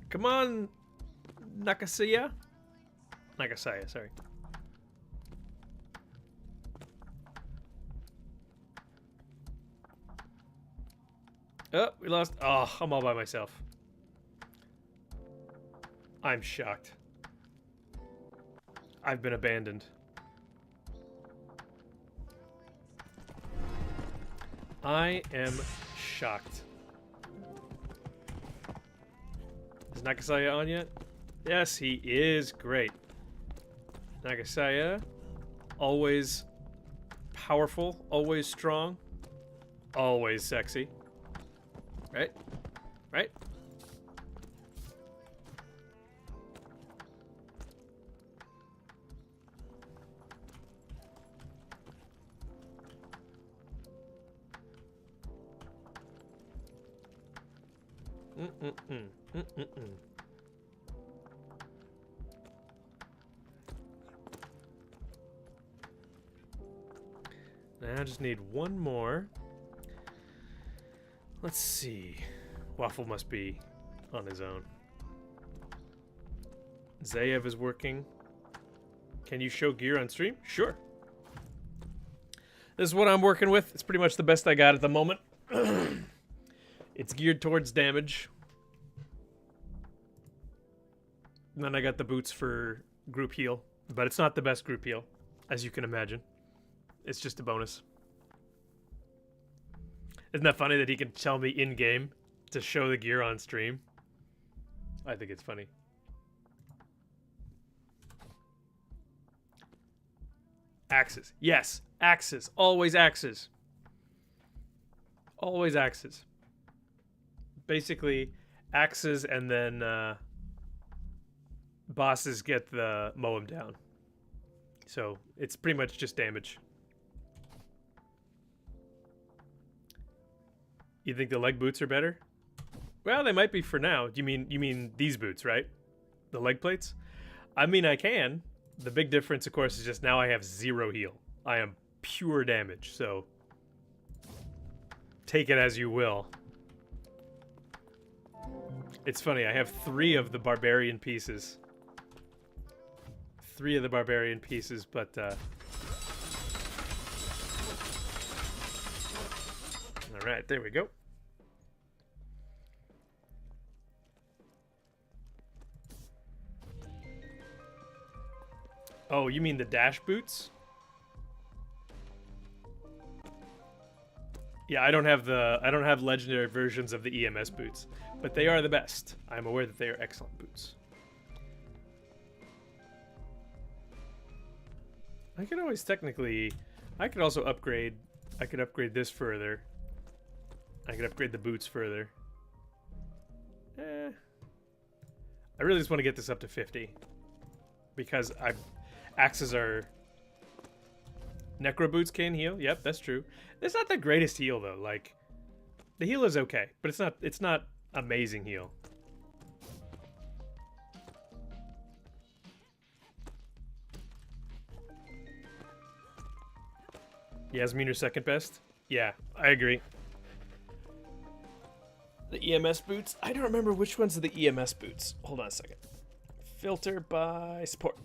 Come on, Nakasaya? Nagasaya, sorry. Oh, we lost. Oh, I'm all by myself. I'm shocked. I've been abandoned. I am shocked. Is Nakasaya on yet? Yes, he is. Great. Nakasaya, always powerful, always strong, always sexy. Right? Right? Now I just need one more. Let's see. Waffle must be on his own. Zayev is working. Can you show gear on stream? Sure. This is what I'm working with. It's pretty much the best I got at the moment. It's geared towards damage. And then I got the boots for group heal. But it's not the best group heal, as you can imagine. It's just a bonus. Isn't that funny that he can tell me in-game to show the gear on stream? I think it's funny. Axes. Yes, axes. Always axes. Always axes. Basically, axes and then bosses get the mow them down. So it's pretty much just damage. You think the leg boots are better? Well, they might be for now. You mean these boots, right? The leg plates? I mean, I can. The big difference, of course, is just now I have 0 heal. I am pure damage, so take it as you will. It's funny, I have 3 of the barbarian pieces. 3 of the barbarian pieces, but alright, there we go. Oh, you mean the dash boots? Yeah, I don't have legendary versions of the EMS boots, but they are the best. I'm aware that they are excellent boots. I could always technically, I could also upgrade. I could upgrade this further. I could upgrade the boots further. I really just want to get this up to 50 because axes are. Necro boots can heal. Yep, that's true. It's not the greatest heal though. Like, the heal is okay, but it's not amazing heal. Yasmin are second best? Yeah, I agree. The EMS boots? I don't remember which ones are the EMS boots. Hold on a second. Filter by support.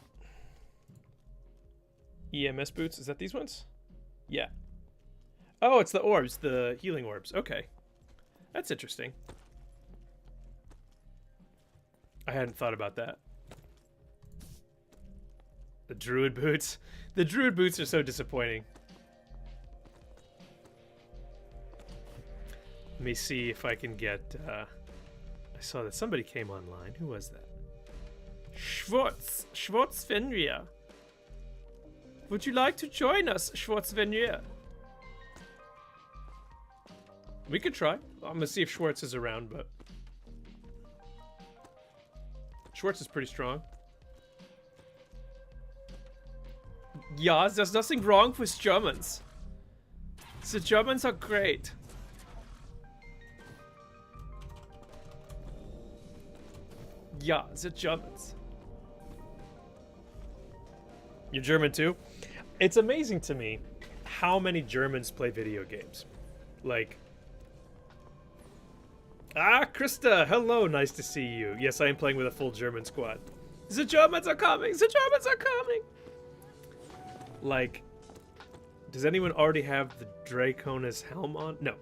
EMS boots? Is that these ones? Yeah. Oh, it's the orbs, the healing orbs. Okay. That's interesting. I hadn't thought about that. The druid boots. The druid boots are so disappointing. Let me see if I can get... I saw that somebody came online. Who was that? Schwarzvenria. Would you like to join us, Schwarzvenria? We could try. I'm gonna see if Schwartz is around, but... Schwartz is pretty strong. Yeah, there's nothing wrong with Germans. The Germans are great. Yeah, the Germans. You're German too? It's amazing to me how many Germans play video games. Like... Ah, Krista, hello, nice to see you. Yes, I am playing with a full German squad. The Germans are coming! The Germans are coming! Like, does anyone already have the Draconis helm on? No.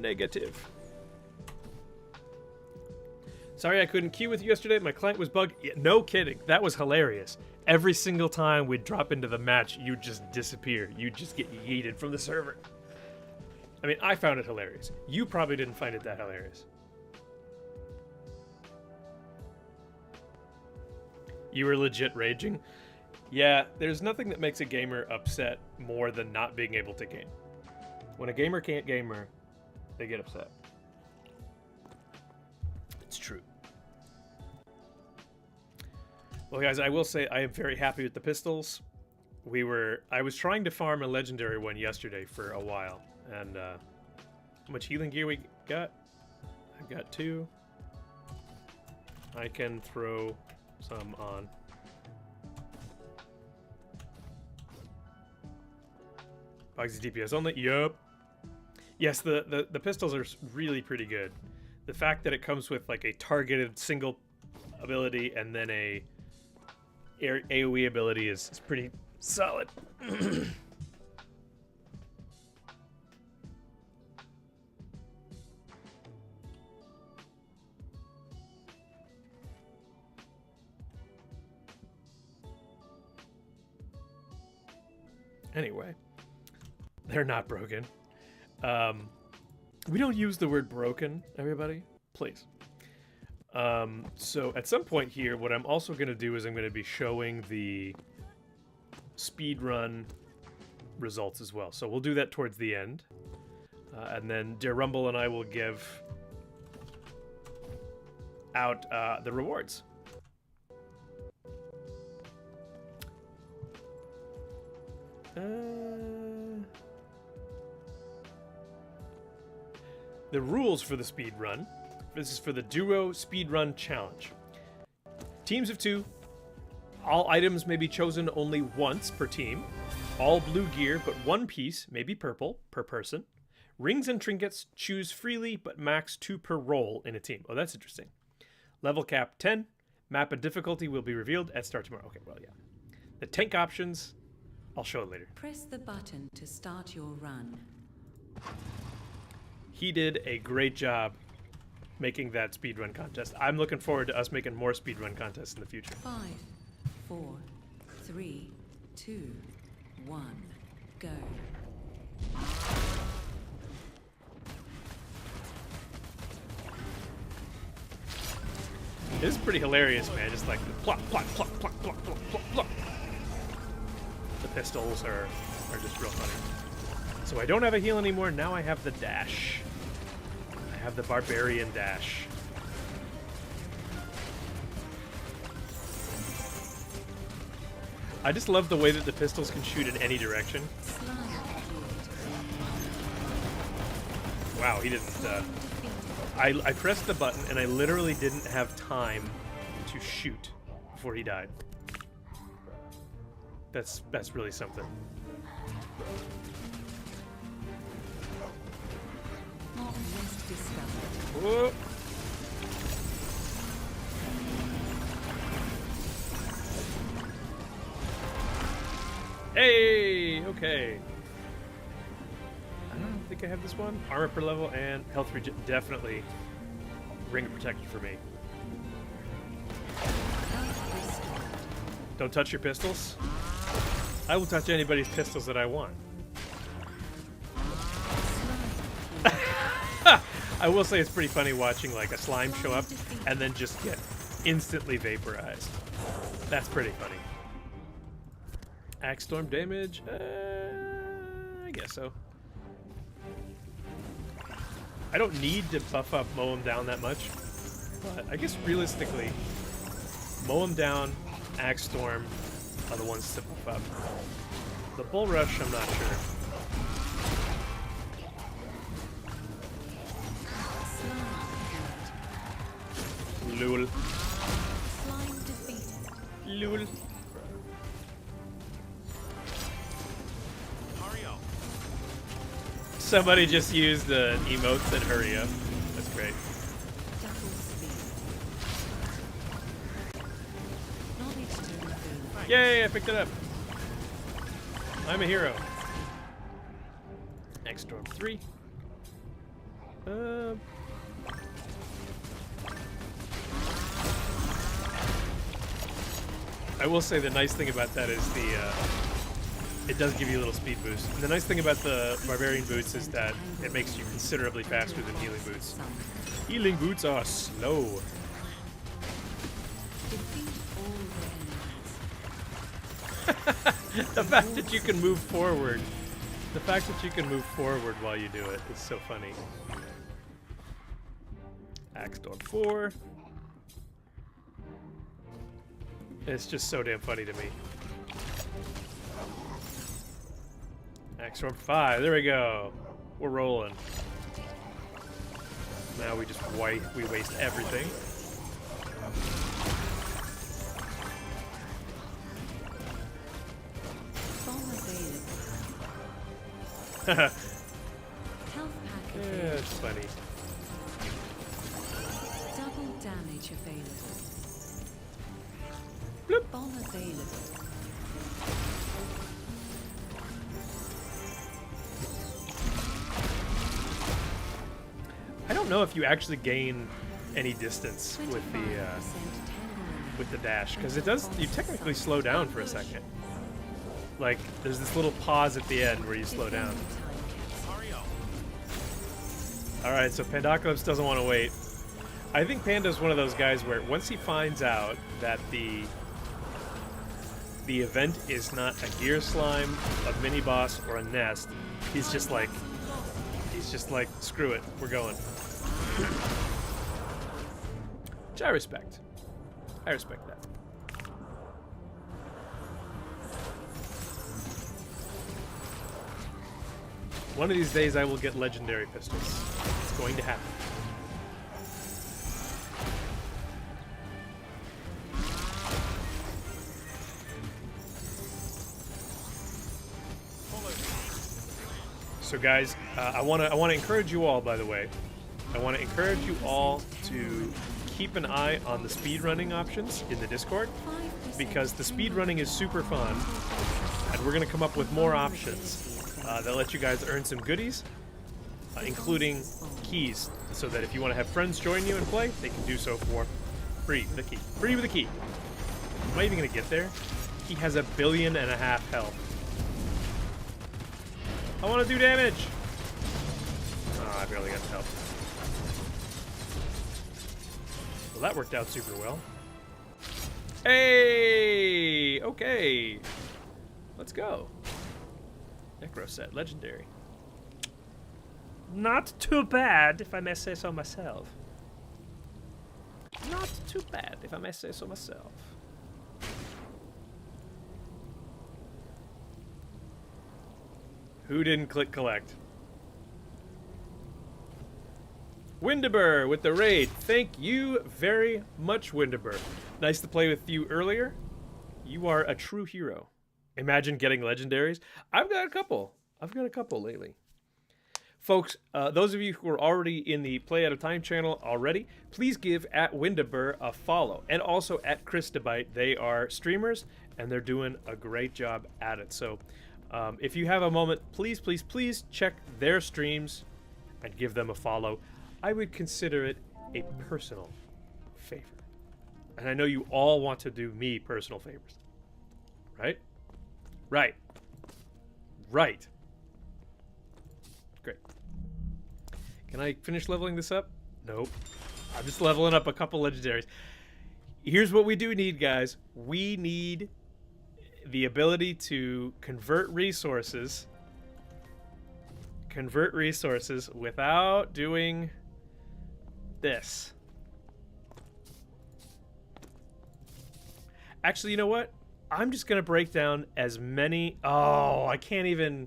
Negative. Sorry I couldn't queue with you yesterday. My client was bugged. Yeah, no kidding. That was hilarious. Every single time we'd drop into the match, you'd just disappear. You'd just get yeeted from the server. I mean, I found it hilarious. You probably didn't find it that hilarious. You were legit raging? Yeah, there's nothing that makes a gamer upset more than not being able to game. When a gamer can't gamer, they get upset. It's true. Well, guys, I will say I am very happy with the pistols. I was trying to farm a legendary one yesterday for a while, and how much healing gear we got? I've got 2. I can throw some on. Boxy DPS only. Yup. Yes, the pistols are really pretty good. The fact that it comes with like a targeted single ability and then a AoE ability is pretty solid. Anyway, they're not broken. We don't use the word broken, everybody. Please. So at some point here, what I'm also going to do is I'm going to be showing the speed run results as well. So we'll do that towards the end. And then Dear Rumble and I will give out the rewards. The rules for the speed run. This is for the Duo Speed Run Challenge. Teams of 2. All items may be chosen only once per team. All blue gear, but one piece may be purple per person. Rings and trinkets choose freely, but max 2 per roll in a team. Oh, that's interesting. Level cap 10. Map and difficulty will be revealed at start tomorrow. Okay, well, yeah. The tank options, I'll show it later. Press the button to start your run. He did a great job making that speedrun contest. I'm looking forward to us making more speedrun contests in the future. 5, 4, 3, 2, 1, go. This is pretty hilarious, man. Just like the plop, plop, plop, plop, plop, plop, plop, plop. The pistols are just real funny. So I don't have a heal anymore. Now I have the dash. I have the barbarian dash. I just love the way that the pistols can shoot in any direction. Wow, he didn't. I pressed the button and I literally didn't have time to shoot before he died. That's really something. Whoa. Hey, okay. I don't think I have this one. Armor per level and health regen. Definitely ring of protection for me. Don't touch your pistols. I will touch anybody's pistols that I want. I will say it's pretty funny watching like a slime show up and then just get instantly vaporized. That's pretty funny. Axe storm damage? I guess so. I don't need to buff up mow him down that much, but I guess realistically, mow him down, axe storm are the ones to buff up. The bull rush, I'm not sure. Lul. Lul. Somebody just used the emote that hurry up. That's great. Yay, I picked it up. I'm a hero. Next storm 3. I will say the nice thing about that is it does give you a little speed boost. And the nice thing about the Barbarian boots is that it makes you considerably faster than healing boots. Healing boots are slow. The fact that you can move forward. The fact that you can move forward while you do it is so funny. Axe Storm 4. It's just so damn funny to me. Axe Storm 5, there we go. We're rolling. Now we just we waste everything. Health pack Yeah, it's funny. Double damage available. Bloop. Bomb available. I don't know if you actually gain any distance with the dash, because it does. You technically slow down for a second. Like there's this little pause at the end where you slow down. All right, so Pandacalypse doesn't want to wait. I think Panda's one of those guys where once he finds out that the event is not a gear slime, a mini boss, or a nest, he's just like, screw it, we're going. Which I respect. I respect that. One of these days I will get legendary pistols. It's going to happen. So guys, I want to encourage you all, by the way. I want to encourage you all to keep an eye on the speedrunning options in the Discord, because the speedrunning is super fun, and we're going to come up with more options that let you guys earn some goodies, including keys, so that if you want to have friends join you and play, they can do so for free with a key. Free with a key. Am I even going to get there? He has 1.5 billion health. I want to do damage! Oh, I barely got the help. Well, that worked out super well. Hey! Okay. Let's go. Necro set, legendary. Not too bad, if I may say so myself. Not too bad, if I may say so myself. Who didn't click collect? Windaber with the raid. Thank you very much, Windaber. Nice to play with you earlier. You are a true hero. Imagine getting legendaries. I've got a couple lately. Folks, those of you who are already in the Play Out of Time channel already, please give at Windaber a follow. And also at Christabite. They are streamers, and they're doing a great job at it. So if you have a moment, please, please, please check their streams and give them a follow. I would consider it a personal favor. And I know you all want to do me personal favors. Right? Right. Right. Great. Can I finish leveling this up? Nope. I'm just leveling up a couple legendaries. Here's what we do need, guys. We need the ability to convert resources without doing this. Actually, you know what? I'm just gonna break down as many. Oh, I can't even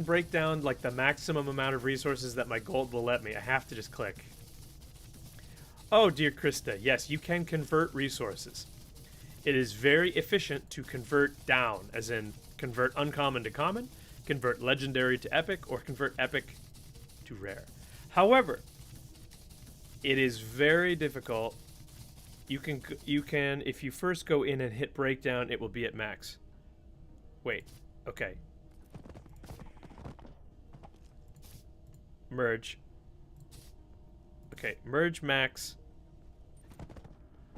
break down like the maximum amount of resources that my gold will let me. I have to just click. Oh, dear Krista, yes, you can convert resources. It is very efficient to convert down, as in convert uncommon to common, convert legendary to epic, or convert epic to rare. However, it is very difficult. You can if you first go in and hit breakdown, it will be at max. Wait, okay. Merge. Okay, merge max.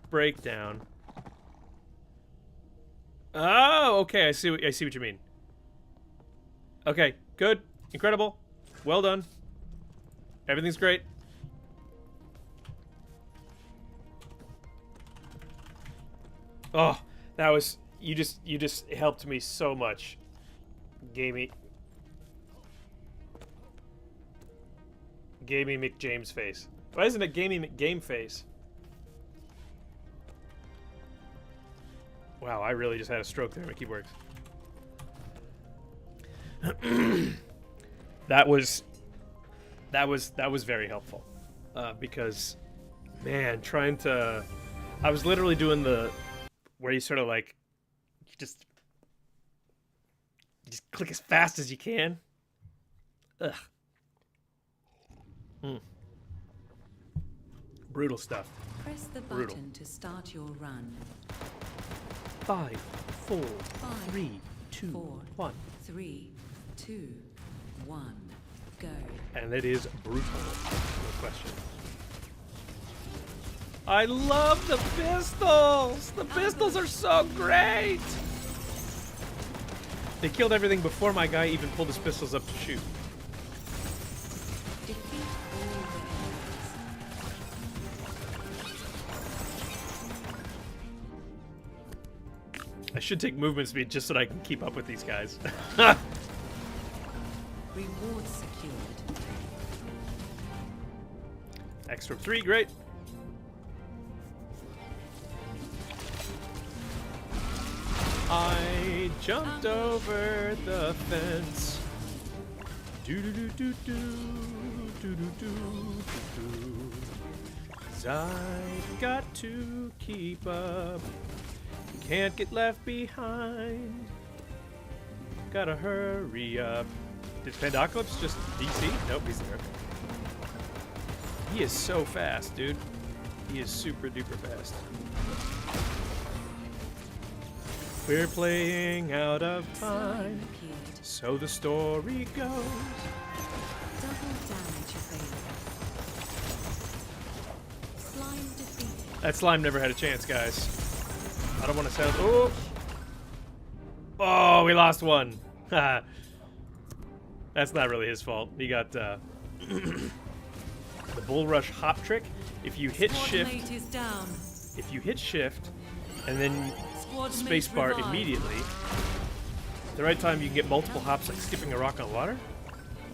Breakdown. Oh, okay. I see what you mean. Okay, good, incredible, well done. Everything's great. Oh, that was you just helped me so much. Gamey McJames face. Why isn't it Gamey McGame face? Wow, I really just had a stroke there. My keyboard. That was very helpful, because, man, I was literally doing the where you sort of like you just click as fast as you can. Ugh. Brutal stuff. Press the button to start your run. 5, 4, 3, 2, 1. 3, 2, 1, go. And it is brutal. No question. I love the pistols! The pistols are so great! They killed everything before my guy even pulled his pistols up to shoot. Defeat all the enemies. I should take movement speed just so that I can keep up with these guys. Reward secured. Extra 3, great. I jumped over the fence. Do do do do do do do do do. 'Cause I've got to keep up. Can't get left behind. Gotta hurry up. Did Pandacalypse just DC? Nope, he's there. He is so fast, dude. He is super duper fast. We're playing out of time, Appeared. so the story goes. Double damage available. Slime defeated. That slime never had a chance, guys. I don't want to sound. Oh! Oh, we lost one. That's not really his fault. He got the bull rush hop trick. If you hit Squad shift, mate is down. if you hit shift, and then Squad mate spacebar revived. immediately, at the right time you can get multiple hops like skipping a rock on water.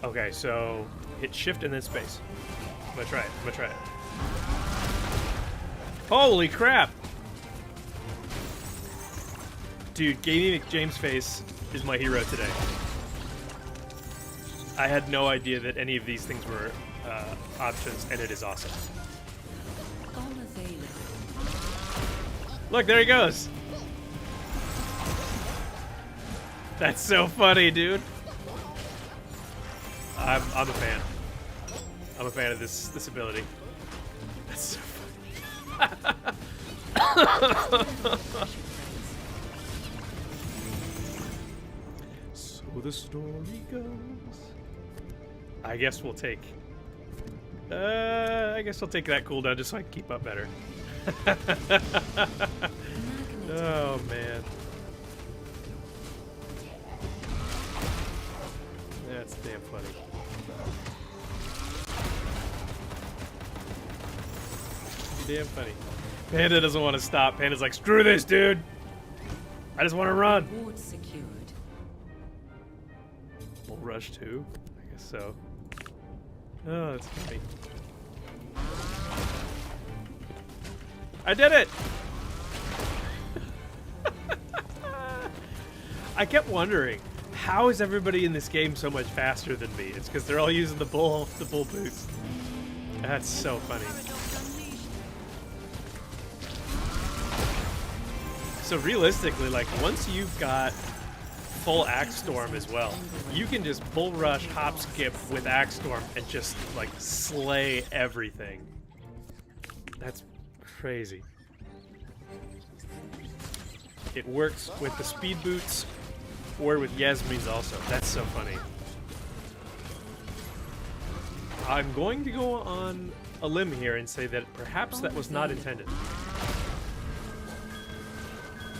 Okay, so hit shift and then space. I'm gonna try it. I'm gonna try it. Holy crap! Dude, Gamey McJamesface is my hero today. I had no idea that any of these things were options, and it is awesome. Unavailable. Look, there he goes. That's so funny, dude. I'm a fan. I'm a fan of this ability. That's so funny. So the story goes. I guess we'll take. I guess I'll take that cooldown just so I can keep up better. Oh man. That's damn funny. Damn funny. Panda doesn't want to stop. Panda's like, screw this, dude. I just want to run. Reward secured. Bull Rush 2? I guess so. Oh, that's funny. I did it! I kept wondering, how is everybody in this game so much faster than me? It's because they're all using the bull boost. That's so funny. So realistically, like, once you've got full Axe Storm as well, you can just bull rush, hop skip with Axe Storm and just, like, slay everything. That's crazy. It works with the speed boots or with Yasmin's also. That's so funny. I'm going to go on a limb here and say that perhaps that was not intended.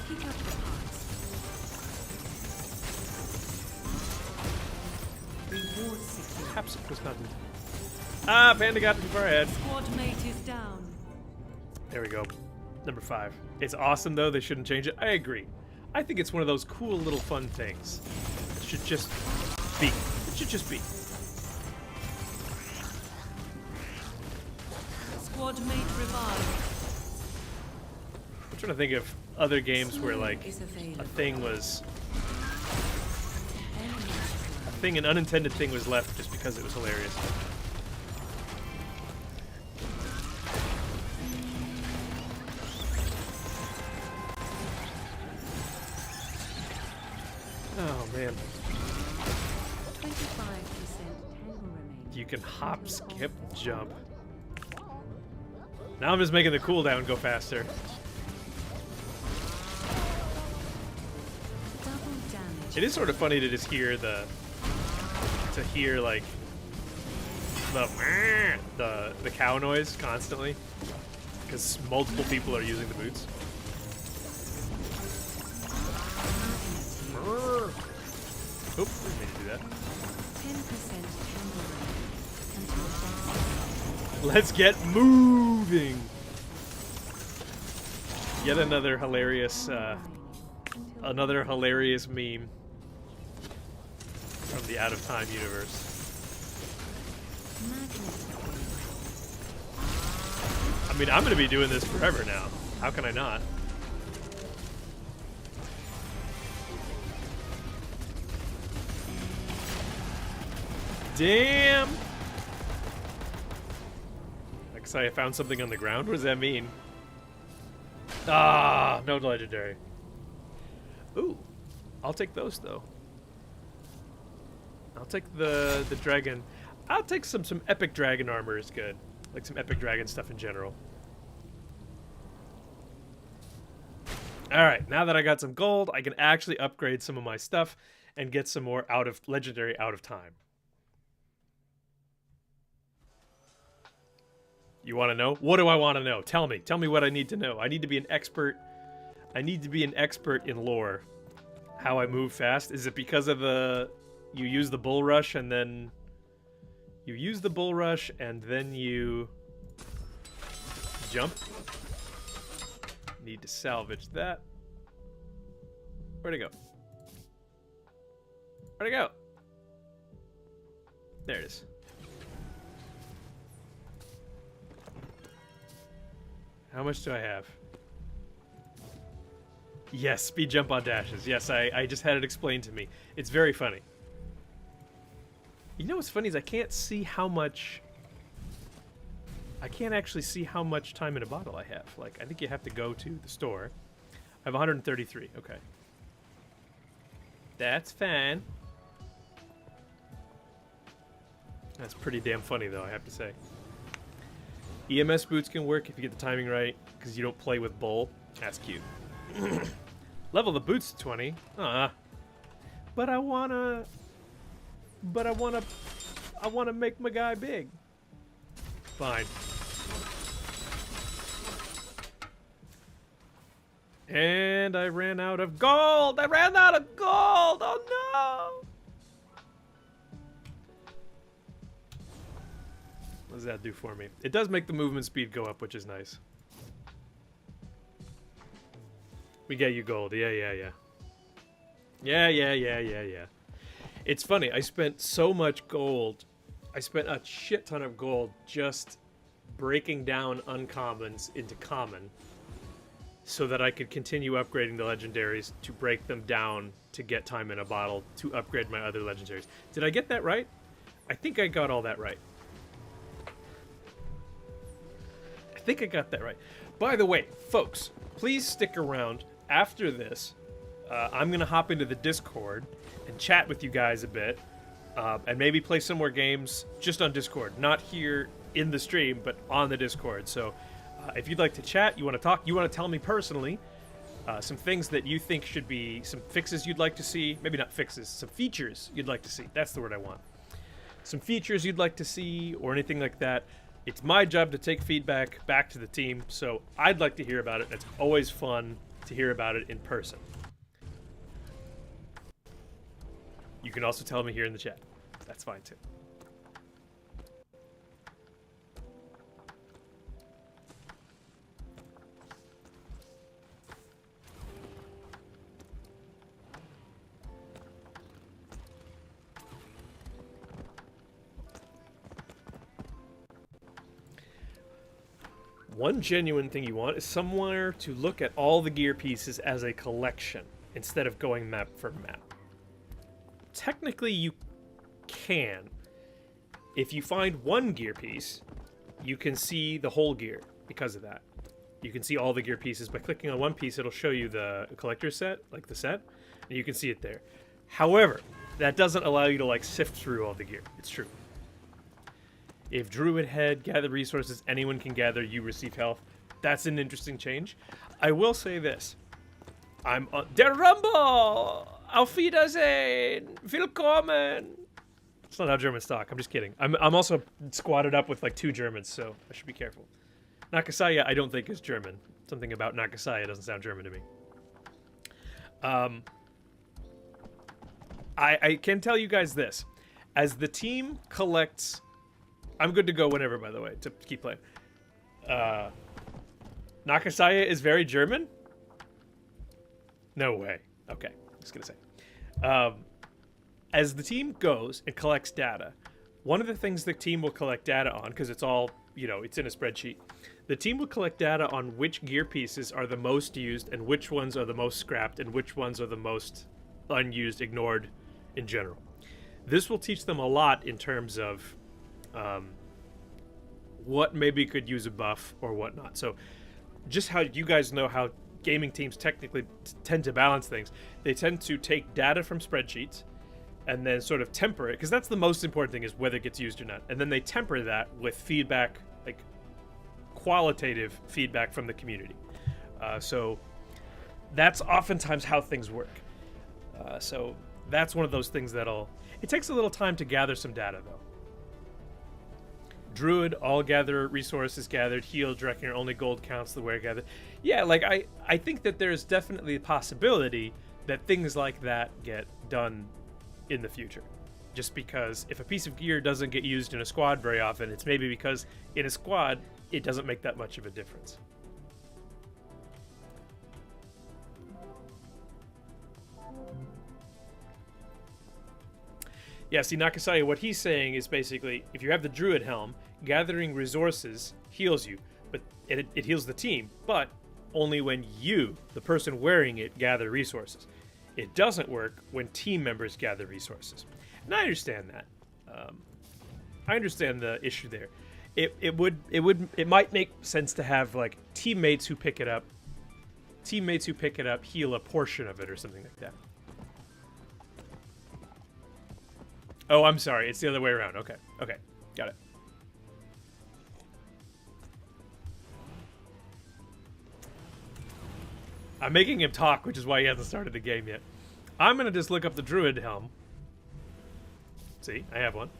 Pick up the parts. Reward secured. Perhaps it was not intended. Ah, Panda got too far ahead. Squad mate is down. There we go. Number 5. It's awesome, though. They shouldn't change it. I agree. I think it's one of those cool little fun things. It should just be. It should just be. Squad mate revived. I'm trying to think of other games where, like, Is a available. thing was... Enemy an unintended thing was left just because it was hilarious. Oh, man. 25% tangle remaining. You can hop, skip, jump. Now I'm just making the cooldown go faster. Double damage. It is sort of funny to just hear like the cow noise constantly because multiple people are using the boots. Oop, didn't mean to do that. 10% tangle remaining. Until death. Let's get moving. Yet another hilarious Until Another hilarious meme from the Out of Time universe. I mean, I'm going to be doing this forever now. How can I not? Damn! Like, say I found something on the ground? What does that mean? Ah, no legendary. Ooh, I'll take those though. I'll take the dragon. I'll take some epic dragon armor is good. Like some epic dragon stuff in general. Alright, now that I got some gold, I can actually upgrade some of my stuff and get some more legendary out of time. You want to know? What do I want to know? Tell me. Tell me what I need to know. I need to be an expert. I need to be an expert in lore. How I move fast. Is it because of you use the bull rush and then you use the bull rush and then you jump? Need to salvage that. Where'd it go? Where'd it go? There it is. How much do I have? Yes, speed jump on dashes. Yes, I just had it explained to me. It's very funny. You know what's funny is I can't see how much... I can't actually see how much time in a bottle I have. Like, I think you have to go to the store. I have 133. Okay. That's fine. That's pretty damn funny, though, I have to say. EMS boots can work if you get the timing right, because you don't play with bull. That's cute. Level the boots to 20. But I wanna make my guy big. Fine. And I ran out of gold! I ran out of gold! Oh no! What does that do for me? It does make the movement speed go up, which is nice. We get you gold. Yeah. It's funny. I spent so much gold. I spent a shit ton of gold just breaking down uncommons into common so that I could continue upgrading the legendaries to break them down to get time in a bottle to upgrade my other legendaries. Did I get that right? I think I got all that right. I think I got that right. By the way, folks, please stick around. After this, I'm going to hop into the Discord and chat with you guys a bit. And maybe play some more games just on Discord. Not here in the stream, but on the Discord. So if you'd like to chat, you want to talk, you want to tell me personally some things that you think should be, some fixes you'd like to see. Maybe not fixes, some features you'd like to see. That's the word I want. Some features you'd like to see or anything like that. It's my job to take feedback back to the team. So I'd like to hear about it. It's always fun to hear about it in person. You can also tell me here in the chat. That's fine too. One genuine thing you want is somewhere to look at all the gear pieces as a collection instead of going map for map. Technically, you can. If you find one gear piece, you can see the whole gear because of that. You can see all the gear pieces. By clicking on one piece, it'll show you the collector set, like the set, and you can see it there. However, that doesn't allow you to like sift through all the gear. It's true. If Druid Head, gather resources, anyone can gather, you receive health. That's an interesting change. I will say this. I'm Der Rumble! Auf Wiedersehen! Willkommen! It's not how Germans talk. I'm just kidding. I'm also squatted up with like 2 Germans, so I should be careful. Nakasaya, I don't think is German. Something about Nakasaya doesn't sound German to me. I can tell you guys this. As the team collects... I'm good to go whenever, by the way, to keep playing. Nakasaya is very German? No way. Okay, I was gonna say. As the team goes and collects data, one of the things the team will collect data on, because it's all, it's in a spreadsheet, the team will collect data on which gear pieces are the most used and which ones are the most scrapped and which ones are the most unused, ignored in general. This will teach them a lot in terms of what maybe could use a buff or whatnot. So just how you guys know how gaming teams technically tend to balance things, they tend to take data from spreadsheets and then sort of temper it, because that's the most important thing, is whether it gets used or not. And then they temper that with feedback, like qualitative feedback from the community. So that's oftentimes how things work. So that's one of those things it takes a little time to gather some data, though. Druid, all gather resources gathered. Heal, Drekkinger, only gold counts the wear gathered. Yeah, like I think that there's definitely a possibility that things like that get done in the future. Just because if a piece of gear doesn't get used in a squad very often, it's maybe because in a squad it doesn't make that much of a difference. Yeah, see, Nakasaya, what he's saying is basically, if you have the Druid helm, gathering resources heals you, but it heals the team, but only when you, the person wearing it, gather resources. It doesn't work when team members gather resources. And I understand that. I understand the issue there. It might make sense to have like teammates who pick it up heal a portion of it or something like that. Oh, I'm sorry. It's the other way around. Okay. Got it. I'm making him talk, which is why he hasn't started the game yet. I'm going to just look up the Druid helm. See, I have one.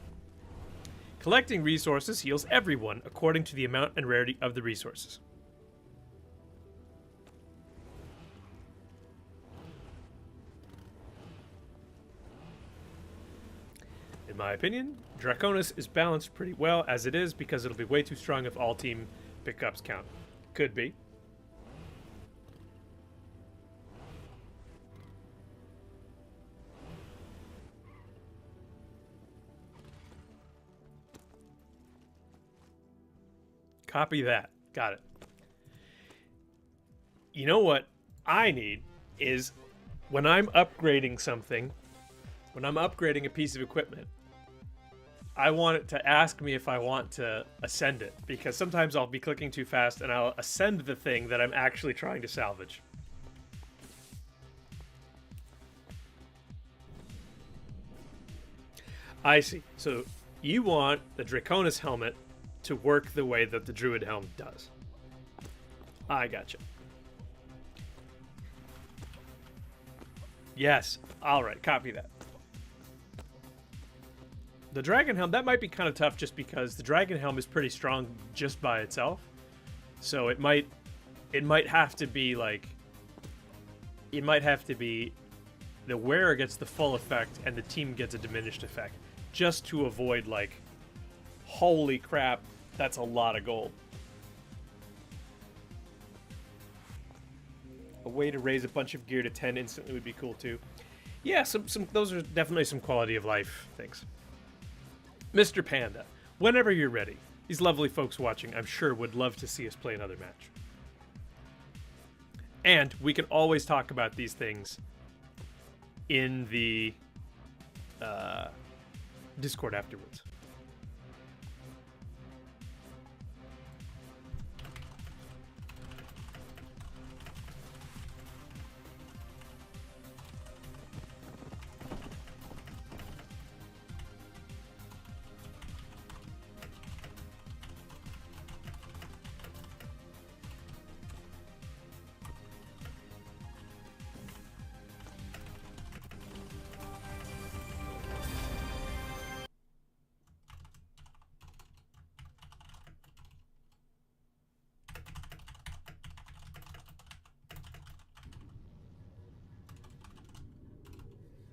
Collecting resources heals everyone according to the amount and rarity of the resources. In my opinion, Draconis is balanced pretty well as it is, because it'll be way too strong if all team pickups count. Could be. Copy that. Got it. You know what I need is, when I'm upgrading something, when I'm upgrading a piece of equipment, I want it to ask me if I want to ascend it, because sometimes I'll be clicking too fast and I'll ascend the thing that I'm actually trying to salvage. I see. So you want the Draconis helmet to work the way that the Druid helm does. I gotcha. Yes. All right. Copy that. The Dragon Helm, that might be kind of tough just because the Dragon Helm is pretty strong just by itself. So it might have to be like, the wearer gets the full effect and the team gets a diminished effect, just to avoid like, holy crap, that's a lot of gold. A way to raise a bunch of gear to 10 instantly would be cool too. Yeah, those are definitely some quality of life things. Mr. Panda, whenever you're ready. These lovely folks watching, I'm sure, would love to see us play another match. And we can always talk about these things in the Discord afterwards.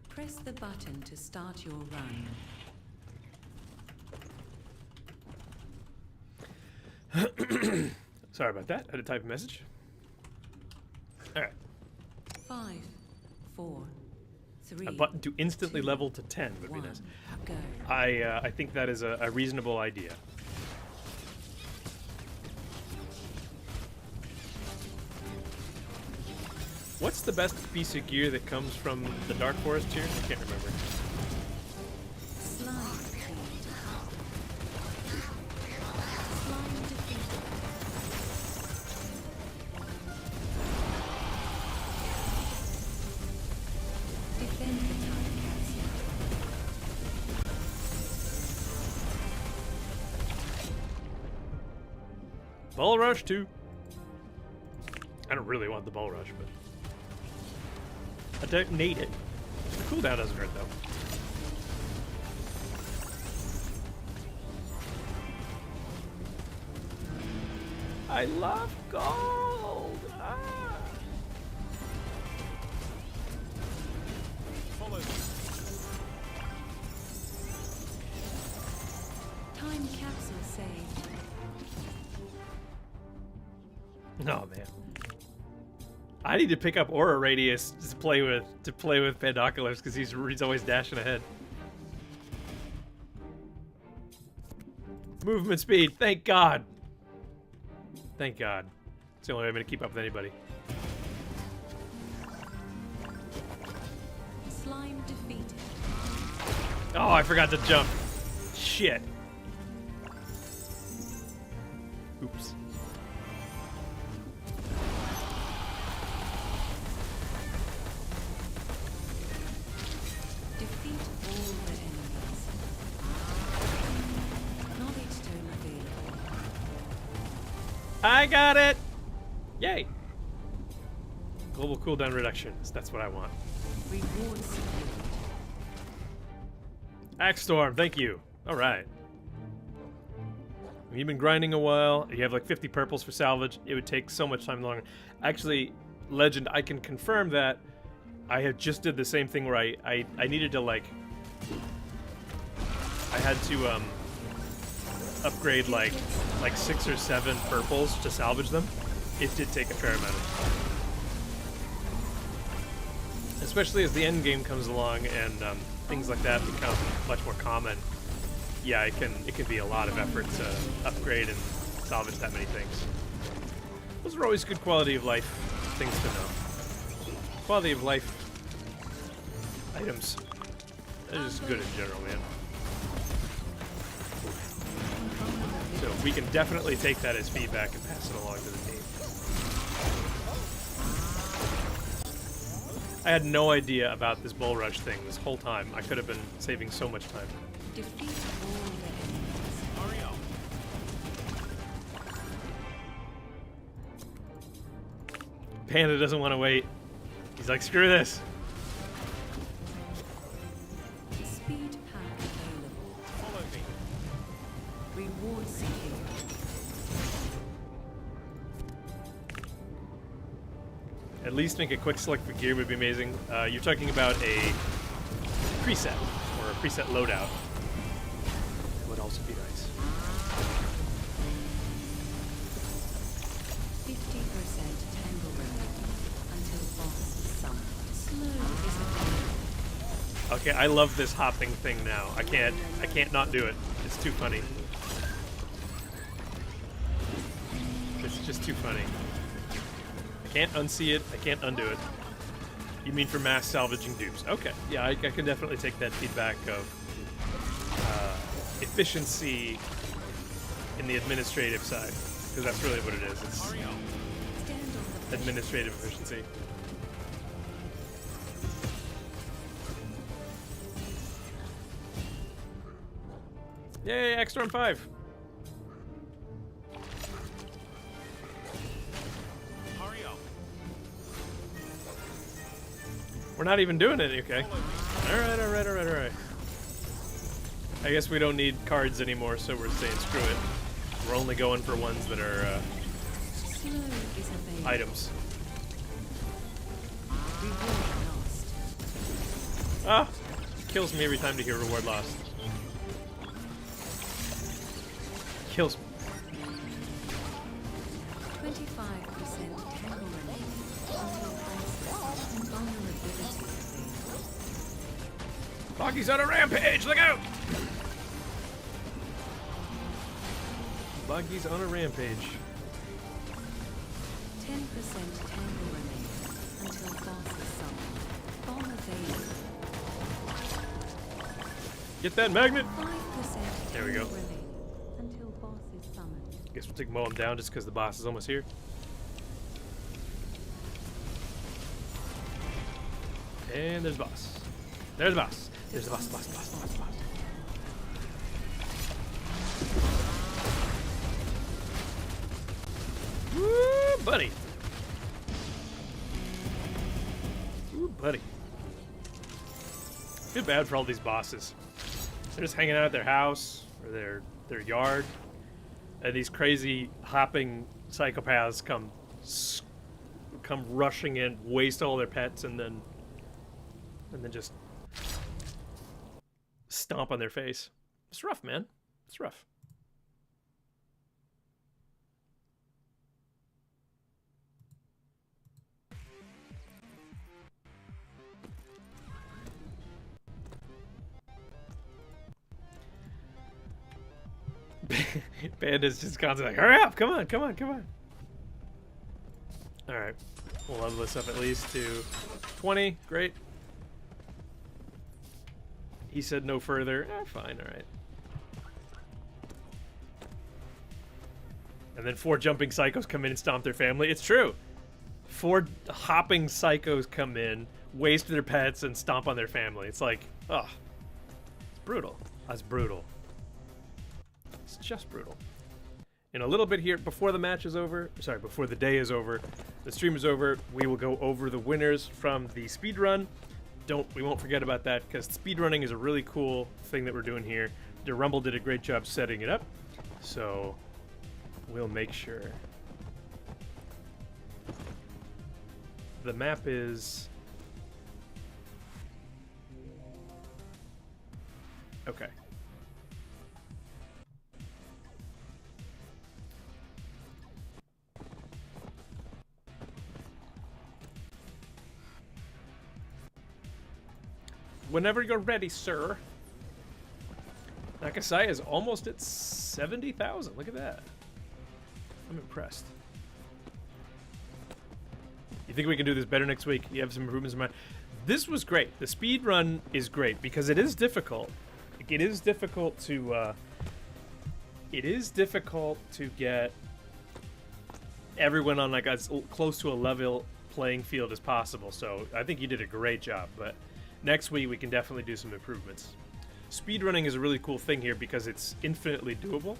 Press the button to start your run. Sorry about that. I had to type a message. All right. 5, 4, 3, A button to instantly level to 10 would be 1, nice. go. I think that is a reasonable idea. What's the best piece of gear that comes from the Dark Forest here? I can't remember. Slime defeated. Slime defeated. Defend the time capsule. Ball Rush 2. I don't really want the Ball Rush, but I don't need it. The cooldown doesn't hurt though. I love gold. Ah. Follow me. Time capsule saved. Oh man. I need to pick up Aura Radius to play with Pandoculus because he's always dashing ahead. Movement speed, thank God. Thank God. It's the only way I'm gonna keep up with anybody. Slime defeated. Oh, I forgot to jump. Shit. Oops. Defeat all the enemies. Knowledge tome available. I got it! Yay! Global cooldown reductions. That's what I want. Reward secured. Axe Storm, thank you. Alright. You've been grinding a while. You have like 50 purples for salvage. It would take so much time longer. Actually, Legend, I can confirm that I had just did the same thing where I needed to like... I had to upgrade like 6 or 7 purples to salvage them. It did take a fair amount of time. Especially as the end game comes along and things like that become much more common. Yeah, it can be a lot of effort to upgrade and salvage that many things. Those are always good quality of life things to know. Quality of life items. They're just good in general, man. So we can definitely take that as feedback and pass it along to the team. I had no idea about this bull rush thing this whole time. I could have been saving so much time. Defeat all the enemies. Hurry up. Panda doesn't want to wait. He's like, screw this. Speed pack available. Follow me. Reward secured. At least make a quick select for gear would be amazing. You're talking about a preset or a preset loadout. That would also be nice. 50% tangle removal until boss summoned. Slow is available. Okay, I love this hopping thing now. I can't not do it. It's too funny. It's just too funny. I can't unsee it. I can't undo it. You mean for mass salvaging dupes? Okay, yeah, I can definitely take that feedback of efficiency in the administrative side, because that's really what it is. It's Stand on the administrative efficiency. Yay, X-Storm 5! Hurry up. We're not even doing it, okay. Alright. I guess we don't need cards anymore, so we're saying screw it. We're only going for ones that are slow is available. items. Reward lost. Ah! Kills me every time to hear reward lost. Kills me. 25% tangle removal until boss vulnerability available. Buggy's on a rampage! Look out! Buggy's on a rampage. 10% tangle remains until boss is summoned. Bomb available. Get that magnet! 5% There we go. tangle remaining until boss is summoned. Guess we'll take mow him down just because the boss is almost here. And there's the boss. There's the boss. There's the boss, boss, boss, boss, boss. Woo, buddy. Ooh, buddy. Feel bad for all these bosses. They're just hanging out at their house or their yard, and these crazy hopping psychopaths come rushing in, waste all their pets, and then just stomp on their face. It's rough, man. It's rough. Panda's just constantly like, hurry up, come on, come on, come on. Alright, we'll level this up at least to 20, great. He said no further, fine, alright. And then 4 jumping psychos come in and stomp their family. It's true. 4 hopping psychos come in, waste their pets, and stomp on their family. It's like, ugh. It's brutal. That's brutal. It's just brutal. In a little bit here, before the match is over, sorry, before the day is over, the stream is over, we will go over the winners from the speed run. We won't forget about that, because speedrunning is a really cool thing that we're doing here. Rumble did a great job setting it up, so we'll make sure. The map is... okay. Whenever you're ready, sir. Nakasai is almost at 70,000. Look at that. I'm impressed. You think we can do this better next week? You have some improvements in mind? This was great. The speed run is great because it is difficult. It is difficult to. It is difficult to get everyone on like as close to a level playing field as possible. So I think you did a great job. But next week we can definitely do some improvements. Speedrunning is a really cool thing here because it's infinitely doable,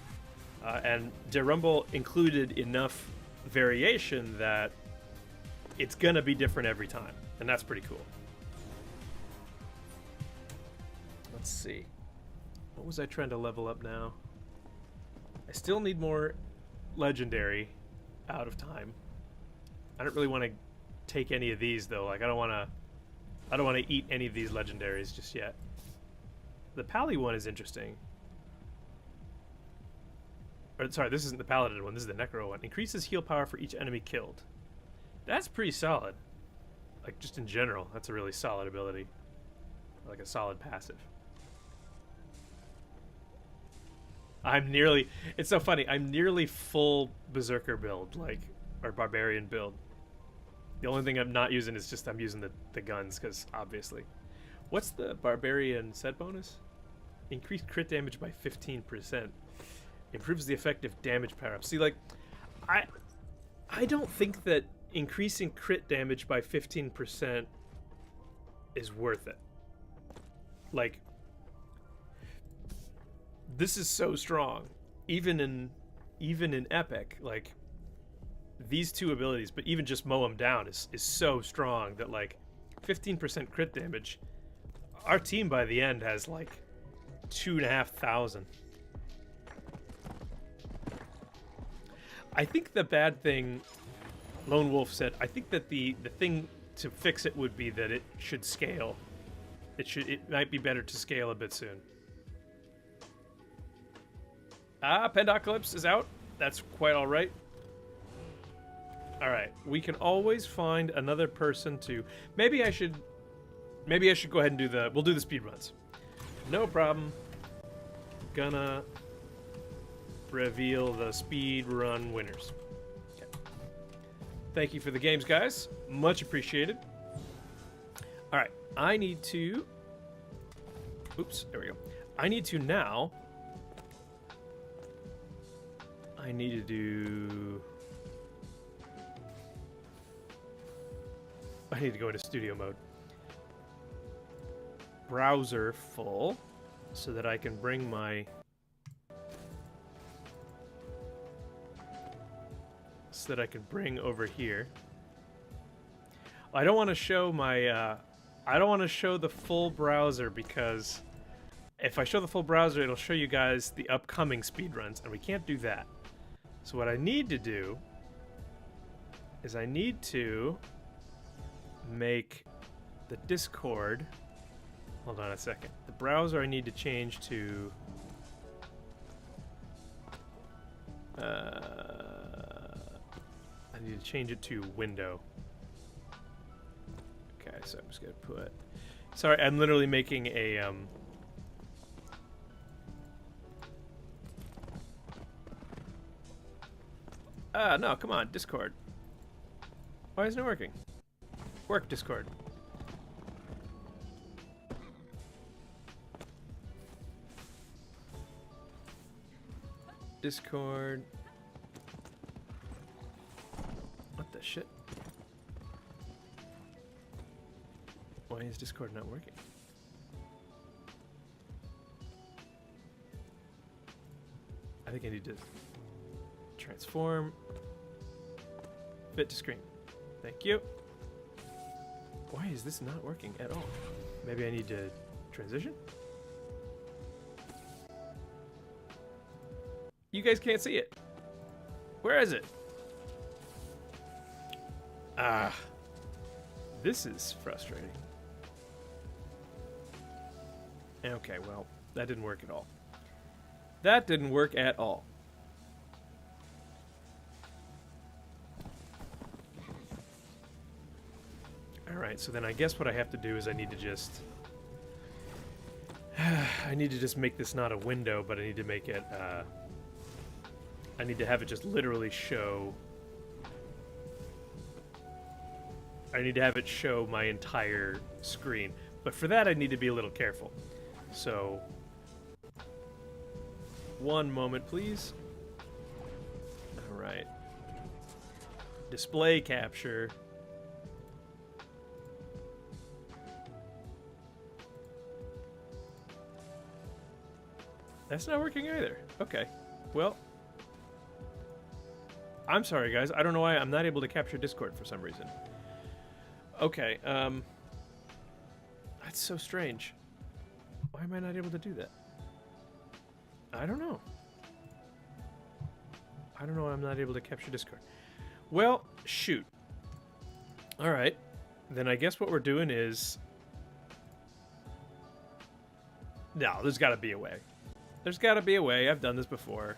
and Rumble included enough variation that it's gonna be different every time, and that's pretty cool. Let's see. What was I trying to level up now? I still need more legendary out of time. I don't really want to take any of these though. Like I don't want to eat any of these legendaries just yet. The Pally one is interesting. Or, sorry, this isn't the Paladin one. This is the Necro one. Increases heal power for each enemy killed. That's pretty solid. Like, just in general, that's a really solid ability. Like a solid passive. It's so funny. I'm nearly full Berserker build, like, or Barbarian build. The only thing I'm not using is just I'm using the guns, because obviously. What's the Barbarian set bonus? Increased crit damage by 15%. Improves the effective damage power up. See, like, I don't think that increasing crit damage by 15% is worth it. Like, this is so strong. Even in Epic, like, these two abilities, but even just mow them down is so strong that, like, 15% crit damage, our team by the end has, like, 2,500. I think the bad thing, Lone Wolf said, I think that the thing to fix it would be that it should scale. It might be better to scale a bit soon. Pendocalypse is out. That's quite all right. All right, we can always find another person to. Maybe I should go ahead and we'll do the speed runs. No problem. Gonna reveal the speed run winners. Okay. Thank you for the games, guys. Much appreciated. All right, I need to. Oops, there we go. I need to now. I need to do. I need to go into studio mode. Browser full, so that I can bring my. So that I can bring over here. I don't want to show my. I don't want to show the full browser because if I show the full browser, it'll show you guys the upcoming speedruns, and we can't do that. So what I need to do is I need to make the Discord. Hold on a second. The browser I need to change to. I need to change it to window. Okay, so I'm just gonna put. Sorry, I'm literally making a no, come on, Discord. Why isn't it working? Work, Discord. Discord. What the shit? Why is Discord not working? I think I need to transform. Fit to screen. Thank you. Why is this not working at all? Maybe I need to transition? You guys can't see it. Where is it? Ah. This is frustrating. Okay, well, that didn't work at all. That didn't work at all. Alright, so then I guess what I have to do is I need to just... I need to just make this not a window, but I need to make it, I need to have it just literally show... I need to have it show my entire screen. But for that, I need to be a little careful. So... One moment, please. Alright. Display capture. That's not working either. Okay. Well. I'm sorry, guys. I don't know why I'm not able to capture Discord for some reason. Okay, that's so strange. Why am I not able to do that? I don't know. I don't know why I'm not able to capture Discord. Well, shoot. Alright. Then I guess what we're doing is... No, there's gotta be a way. There's gotta be a way. I've done this before.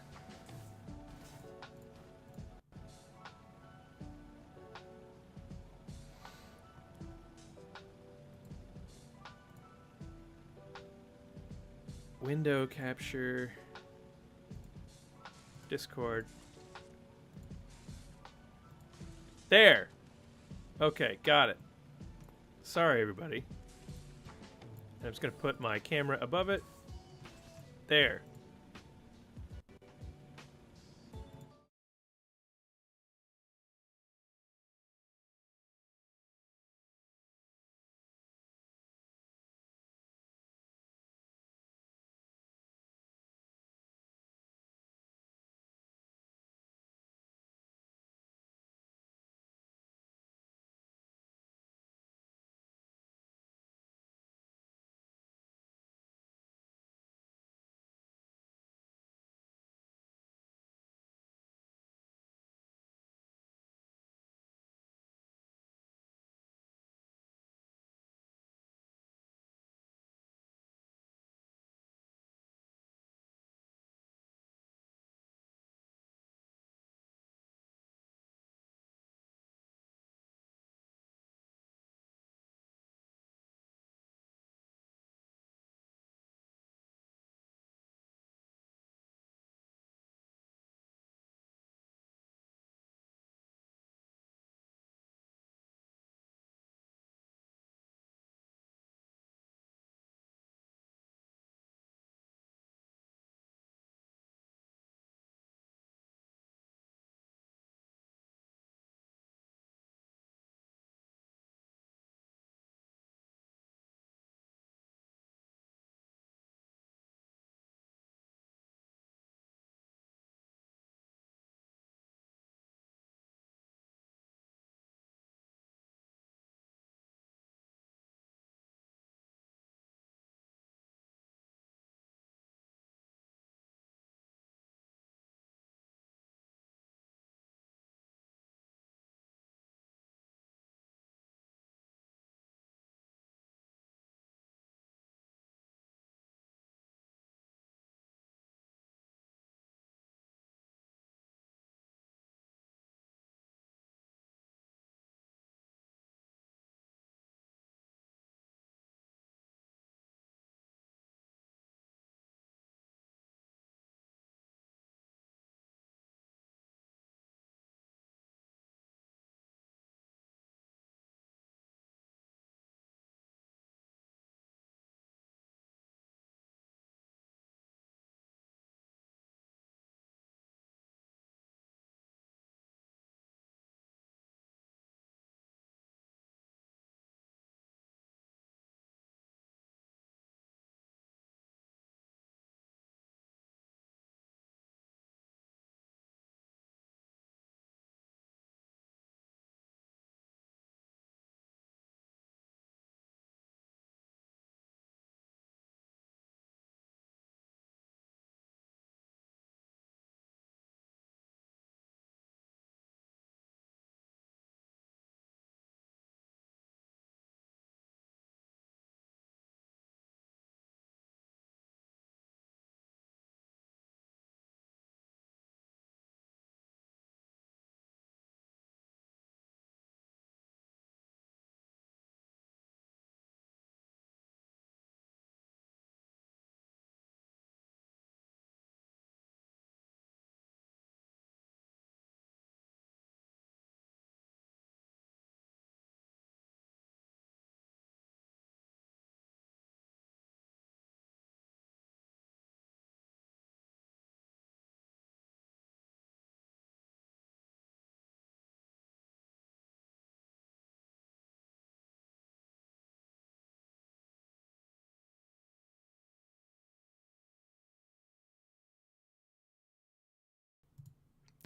Window capture. Discord. There! Okay, got it. Sorry, everybody. I'm just gonna put my camera above it. There.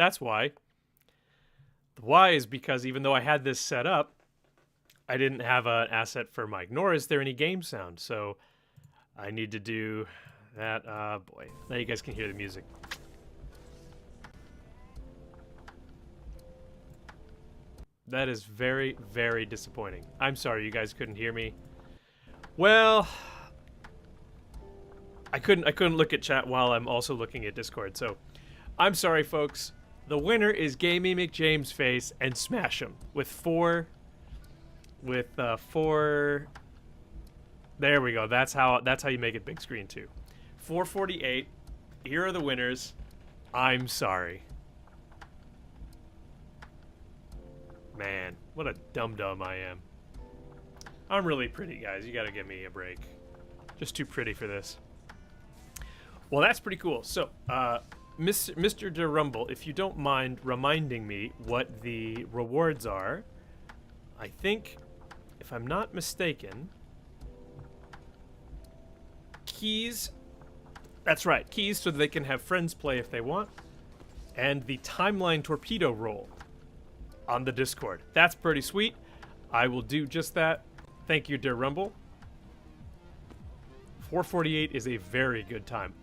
That's why. The why is because even though I had this set up, I didn't have an asset for mic, nor is there any game sound. So I need to do that. Boy, now you guys can hear the music. That is very, very disappointing. I'm sorry you guys couldn't hear me. Well, I couldn't look at chat while I'm also looking at Discord. So I'm sorry, folks. The winner is Gamey McJamesface and Smash 'em with four. There we go. That's how you make it big screen too. 448. Here are the winners. I'm sorry. Man, what a dum-dum I am. I'm really pretty, guys. You gotta give me a break. Just too pretty for this. Well, that's pretty cool. So, Mr. DeRumble, if you don't mind reminding me what the rewards are, I think, if I'm not mistaken, keys. That's right, keys so that they can have friends play if they want, and the timeline torpedo roll on the Discord. That's pretty sweet. I will do just that. Thank you, dear Rumble. 448 is a very good time.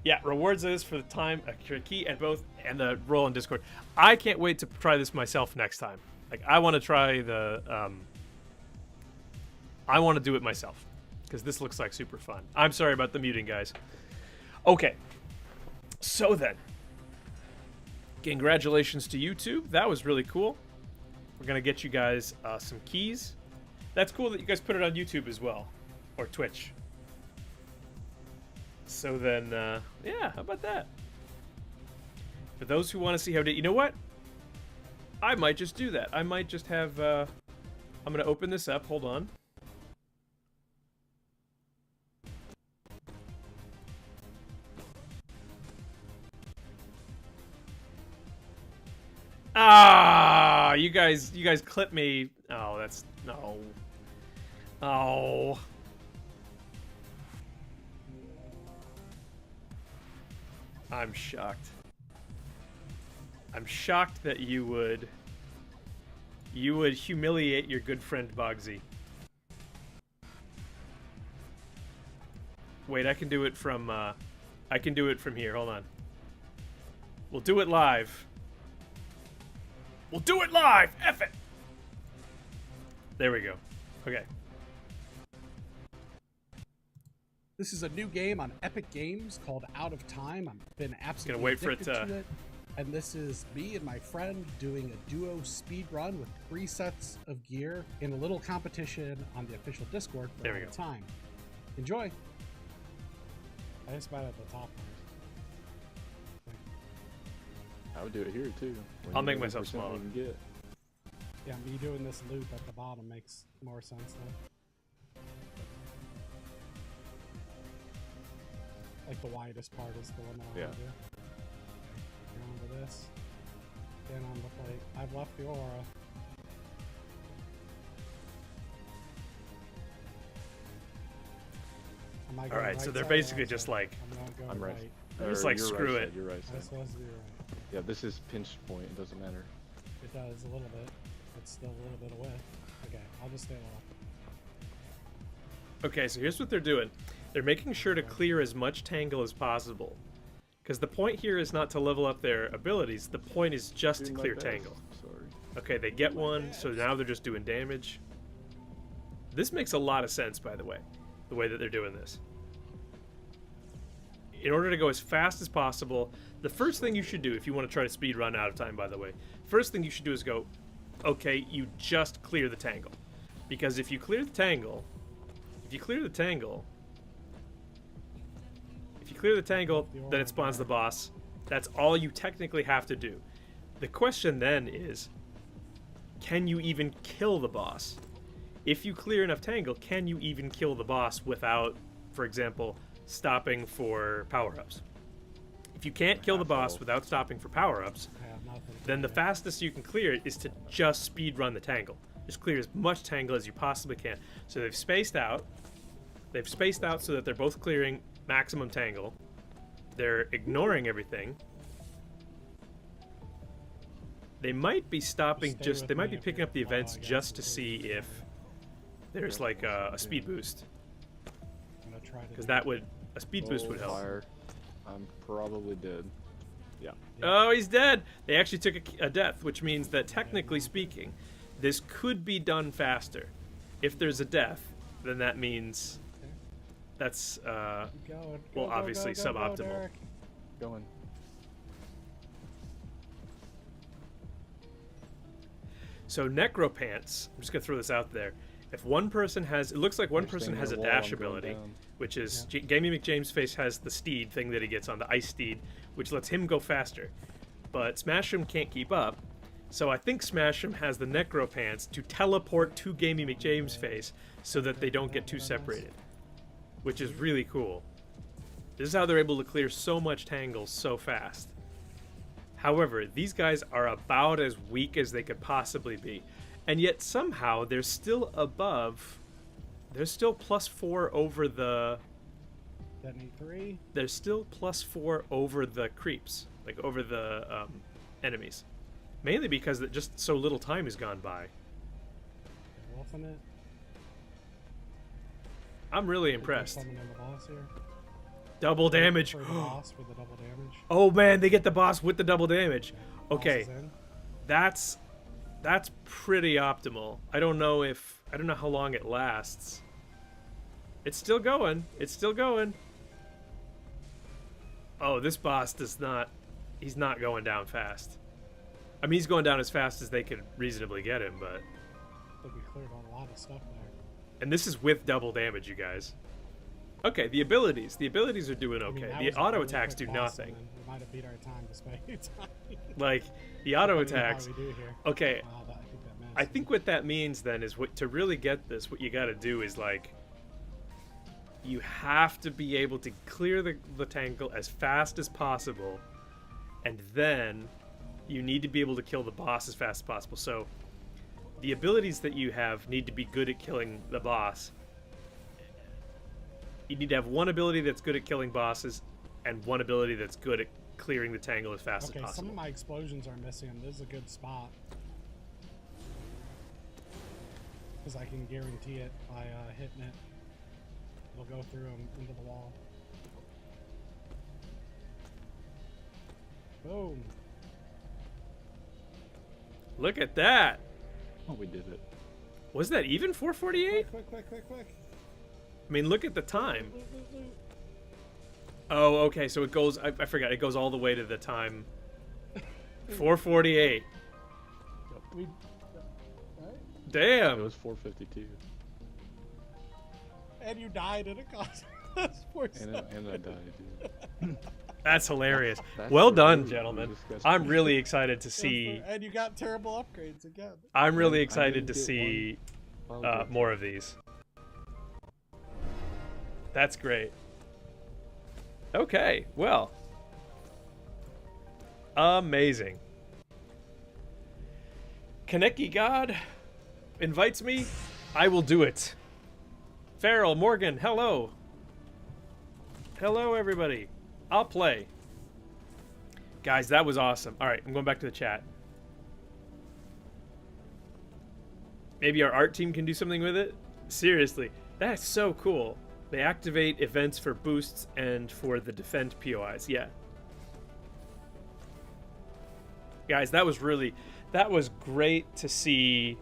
Yeah, rewards is for the time, a key and both, and the roll on Discord. I can't wait to try this myself next time. Like, I want to try the, I want to do it myself, because this looks like super fun. I'm sorry about the muting, guys. Okay, so then, congratulations to YouTube. That was really cool. We're going to get you guys some keys. That's cool that you guys put it on YouTube as well, or Twitch. So then, yeah, how about that? For those who want to see how to, you know what? I might just do that. I might just have, I'm going to open this up. Hold on. Ah, you guys clip me. Oh, that's, no. Oh. I'm shocked. I'm shocked that you would humiliate your good friend Bogsy. Wait, I can do it from here. Hold on. We'll do it live. We'll do it live. F it. There we go. Okay. This is a new game on Epic Games called Out of Time. I've been absolutely gonna wait for it addicted to it. And this is me and my friend doing a duo speed run with 3 sets of gear in a little competition on the official Discord for There we Out of go. Time. Enjoy. I just about at the top. I would do it here too. When I'll you make know myself what smaller. you can get. Yeah, me doing this loop at the bottom makes more sense though. Like the widest part is the one that I want to do. Get onto this. Get on the plate. I've left the aura. Am I All going right, so right they're side or basically right just side? like, I'm I'm right. They're just Or like, your screw right it. Side, your right That's side. supposed to be right. Yeah, this is pinch point. It doesn't matter. It does a little bit. It's still a little bit away. Okay, I'll just stay low. okay, so here's what they're doing. They're making sure to clear as much tangle as possible. Because the point here is not to level up their abilities. The point is just to Doing my clear best. tangle. Sorry. Okay, they get one, so now they're just doing damage. This makes a lot of sense, by the way that they're doing this. In order to go as fast as possible, the first thing you should do, if you want to try to speed run Out of Time, by the way, first thing you should do is go, okay, you just clear the tangle. Because if you clear the tangle, then it spawns the boss. That's all you technically have to do. The question then is, can you even kill the boss? If you clear enough tangle, can you even kill the boss without, for example, stopping for power-ups? If you can't kill the boss without stopping for power-ups, I have nothing. then the fastest you can clear it is to just speed run the tangle. Just clear as much tangle as you possibly can. So they've spaced out. They've spaced out so that they're both clearing maximum tangle. they're ignoring everything. They might be stopping Stay just. with They might me be if picking you're up the low, events I guess, just to because see if there's like a speed boost, I'm gonna try to because do that would a speed boost would help. Fire. I'm probably dead. Yeah. Oh, he's dead. They actually took a death, which means that technically speaking, this could be done faster. If there's a death, then that means that's Keep going. well, Go, obviously go, go, go, suboptimal. Derek. Going. So Necropants, I'm just gonna throw this out there. If one person has, it looks like one You're person staying has a near the wall, dash I'm going ability, down. which is Gamey McJamesface has the steed thing that he gets on the ice steed, which lets him go faster. But Smash'em can't keep up, so I think Smash'em has the Necropants to teleport to Gamey McJamesface so that they don't get too separated, which is really cool. This is how they're able to clear so much Tangle so fast. However, these guys are about as weak as they could possibly be. And yet somehow they're still above. They're still +4 over the. Detonate 3. They're still +4 over the creeps. Like over the enemies. Mainly because that just so little time has gone by. Wolfing it. I'm really impressed. Summoning the boss here. Double damage. For the boss with the double damage. Oh man, they get the boss with the double damage. Boss Okay. is in. That's pretty optimal. I don't know how long it lasts. It's still going. It's still going. Oh, this boss does not. He's not going down fast. I mean, he's going down as fast as they could reasonably get him, but. I think we cleared a lot of stuff there. And this is with double damage, you guys. Okay, the abilities. The abilities are doing I mean, okay. that The was a auto really attacks quick do boss, nothing. and We might have beat our time despite time. Like the auto Depending on how attacks. we do here. Okay, Wow, I think that missed. I think what that means then is to really get this, what you got to do is like, you have to be able to clear the tangle as fast as possible, and then you need to be able to kill the boss as fast as possible. So the abilities that you have need to be good at killing the boss. You need to have one ability that's good at killing bosses, and one ability that's good at clearing the tangle as fast Okay, as some possible. of my explosions are missing. This is a good spot. Because I can guarantee it by hitting it. It'll go through them into the wall. Boom. Look at that! Oh, we did it. Was that even 448? Quick. I mean, look at the time. Loot. Oh, okay, so it goes, I forgot, it goes all the way to the time 448. We, right? It Damn! was 452. And you died and it cost us 4 And I died, dude. That's hilarious. That's Well the done, move. gentlemen. We discussed I'm it. really excited to see, And you got terrible upgrades again. I'm really I excited to didn't get see one. Oh, good. more of these. That's great. Okay, well. Amazing. Kaneki God invites me. I will do it. Farrell, Morgan, hello. Hello, everybody. I'll play. Guys, that was awesome. All right, I'm going back to the chat. Maybe our art team can do something with it? Seriously, that's so cool. They activate events for boosts and for the defend POIs. Yeah. Guys, that was great to see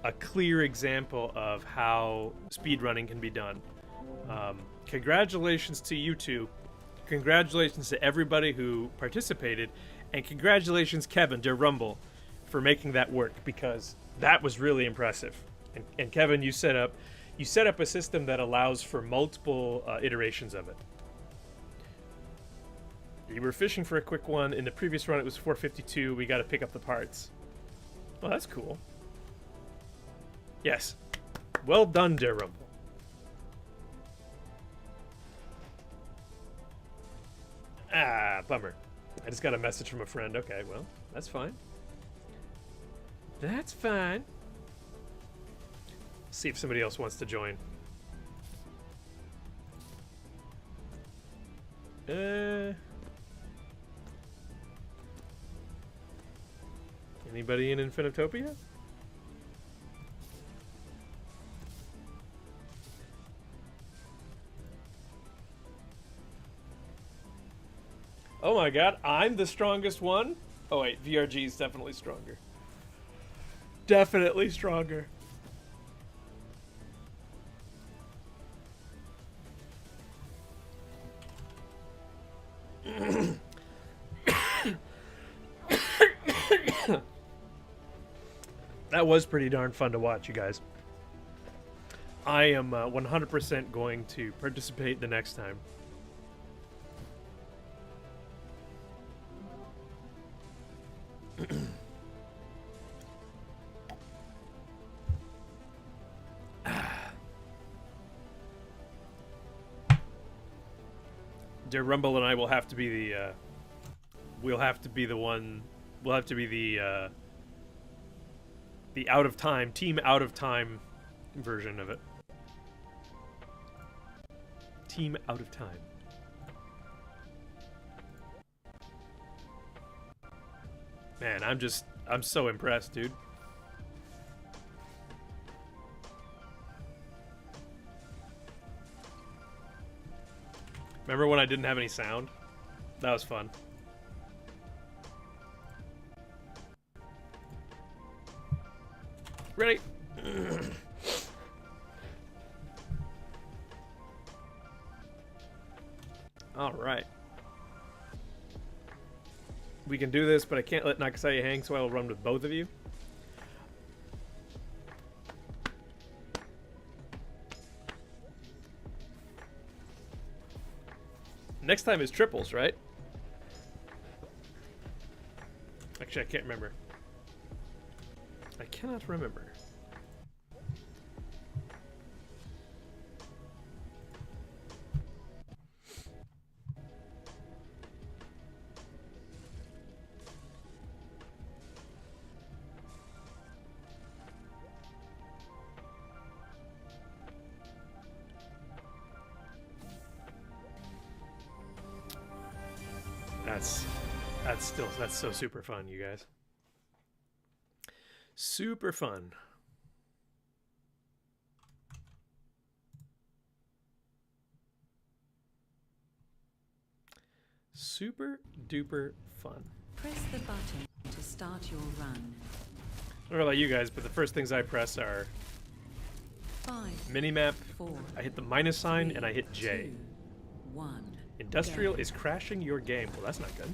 a clear example of how speedrunning can be done. Congratulations to you two. Congratulations to everybody who participated. And congratulations, Kevin, dear Rumble, for making that work, because that was really impressive. And Kevin, you set up a system that allows for multiple iterations of it. You were fishing for a quick one. In the previous run, it was 452. We got to pick up the parts. Well, that's cool. Yes. Well done, dear Rumble. Ah, bummer. I just got a message from a friend. Okay, well, that's fine. That's fine. See if somebody else wants to join. Anybody in Infinitopia? Oh my god, I'm the strongest one? Oh wait, VRG is definitely stronger. Definitely stronger. That was pretty darn fun to watch, you guys. I am 100% going to participate the next time. Dear Rumble and I will have to be the we'll have to be the out of time team out of time version of it. Team out of time. Man, I'm so impressed, dude. Remember when I didn't have any sound? That was fun. Ready? All right. We can do this, but I can't let Nakasaya hang, so I will run with both of you. Next time is triples, right? Actually, I can't remember. I cannot remember. That's so super fun, you guys. Super fun. Super duper fun. Press the button to start your run. I don't know about you guys, but the first things I press are 5, minimap. 4, I hit the minus sign 3, and I hit J. 2, 1. Industrial Go. is crashing your game. Well, that's not good.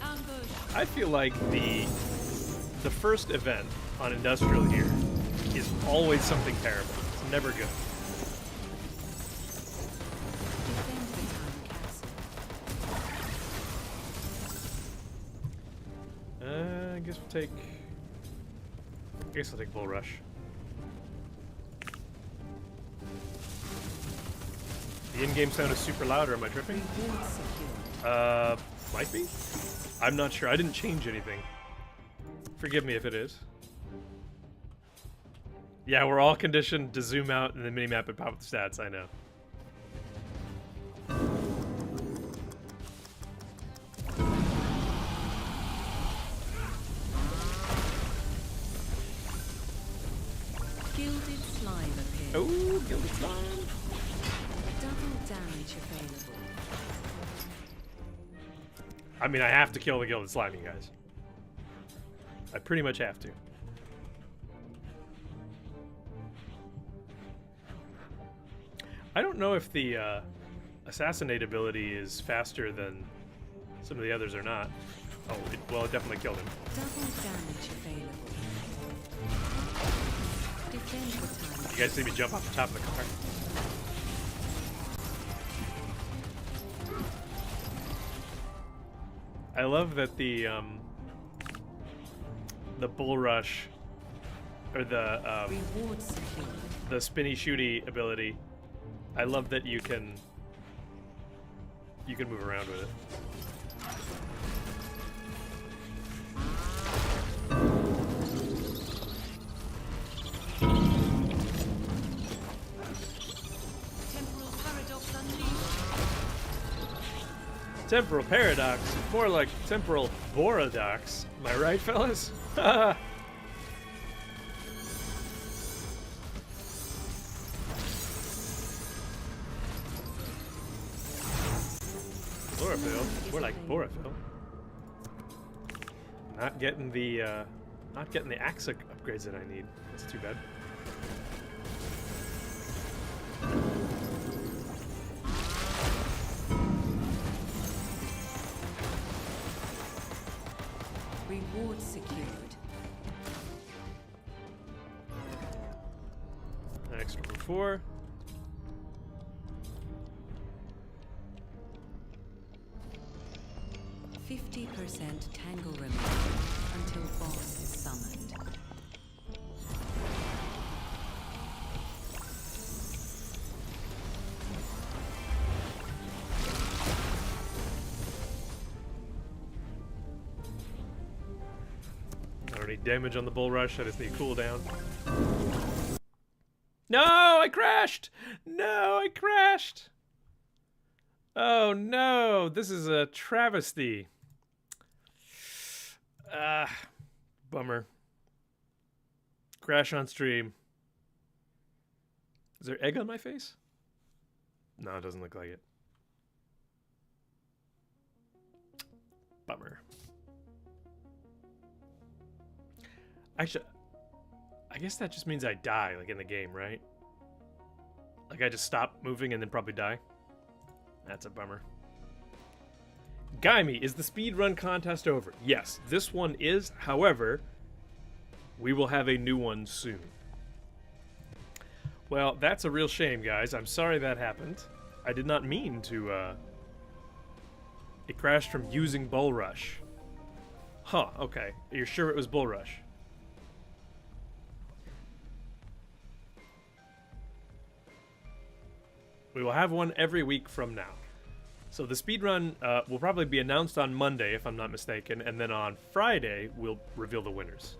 Ambush. I feel like the first event on Industrial here is always something terrible. It's never good. Defend the town castle. I guess we'll take. I guess I'll take Bull Rush. The in-game sound is super loud, or am I tripping? Reward secured. Might be? I'm not sure. I didn't change anything. Forgive me if it is. Yeah, we're all conditioned to zoom out in the minimap and pop up the stats, I know. Gilded slime appears. Oh, Gilded Slime. Double damage available. I mean, I have to kill the Gilded Slime, you guys. I pretty much have to. I don't know if the assassinate ability is faster than some of the others or not. Oh, well, it definitely killed him. Double damage available. Defend the town. You guys see me jump off the top of the car? I love that the Bull Rush, or Reward secured. the spinny shooty ability. I love that you can move around with it. Temporal turret Temporal paradox. More like temporal borodox. Am I right, fellas? Haha. Chlorophyll. More like borophyll. Not getting the axe upgrades that I need. That's too bad. Reward secured. Extra for 4. %50 tangle remaining until boss is summoned. I don't need damage on the bull rush. I just need cooldown. No, I crashed! No, I crashed! Oh no, this is a travesty. Bummer. Crash on stream. Is there egg on my face? No, it doesn't look like it. Bummer. Actually, I guess that just means I die, like in the game, right? Like I just stop moving and then probably die? That's a bummer. Gaimi, is the speedrun contest over? Yes, this one is. However, we will have a new one soon. Well, that's a real shame, guys. I'm sorry that happened. I did not mean to, It crashed from using Bull Rush. Huh, okay. You're sure it was Bull Rush? We will have one every week from now. So the speedrun will probably be announced on Monday, if I'm not mistaken, and then on Friday, we'll reveal the winners.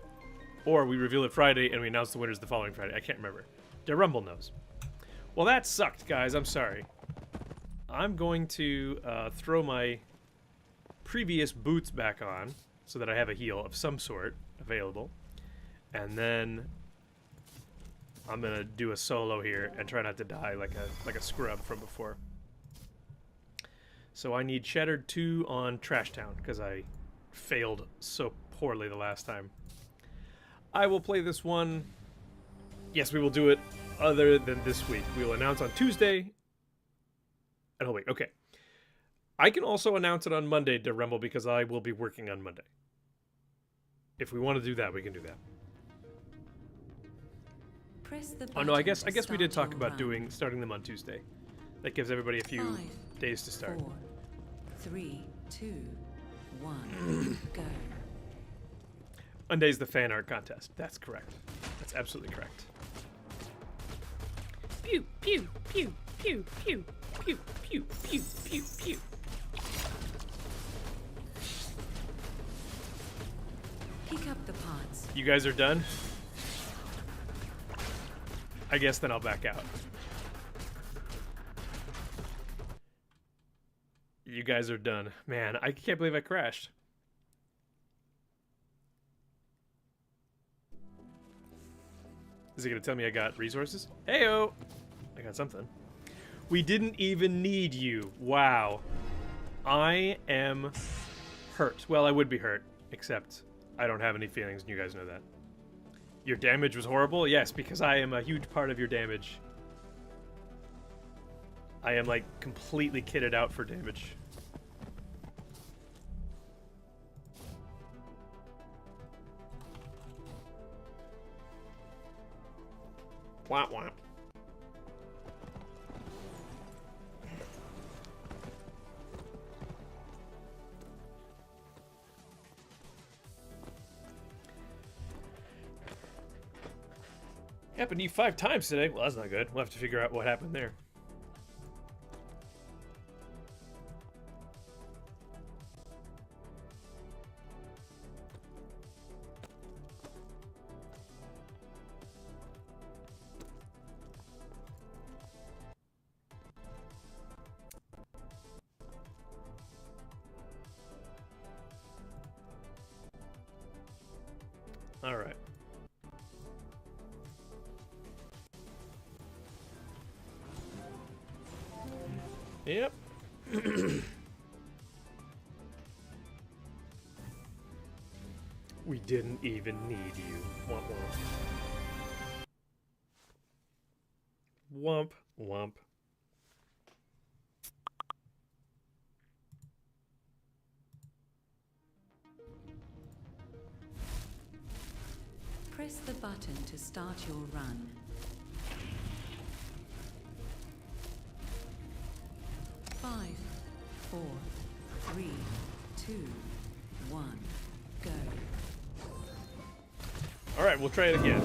Or we reveal it Friday and we announce the winners the following Friday. I can't remember. The Rumble knows. Well, that sucked, guys. I'm sorry. I'm going to throw my previous boots back on so that I have a heal of some sort available. And then I'm going to do a solo here and try not to die like a scrub from before. So I need Shattered 2 on Trash Town because I failed so poorly the last time. I will play this one. Yes, we will do it other than this week. We will announce on Tuesday. Oh, wait, okay. I can also announce it on Monday to Rumble because I will be working on Monday. If we want to do that, we can do that. Press the Oh no, I button guess to we did start talk your about run. starting them on Tuesday. That gives everybody a few 5, days to start. 4, 3, 2, 1, go. Monday's the fan art contest. That's correct. That's absolutely correct. Pew pew pew pew pew pew pew pew pew pew. Pick up the pods. You guys are done? I guess then I'll back out. You guys are done. Man, I can't believe I crashed. Is it gonna tell me I got resources? Heyo! I got something. We didn't even need you. Wow. I am hurt. Well, I would be hurt, except I don't have any feelings, and you guys know that. Your damage was horrible? Yes, because I am a huge part of your damage. I am, like, completely kitted out for damage. Womp womp. Happened to you 5 times today. Well, that's not good. We'll have to figure out what happened there. Yep. We didn't even need you. Womp womp. Womp womp. Press the button to start your run. 5, 4, 3, 2, 1, go. All right, we'll try it again.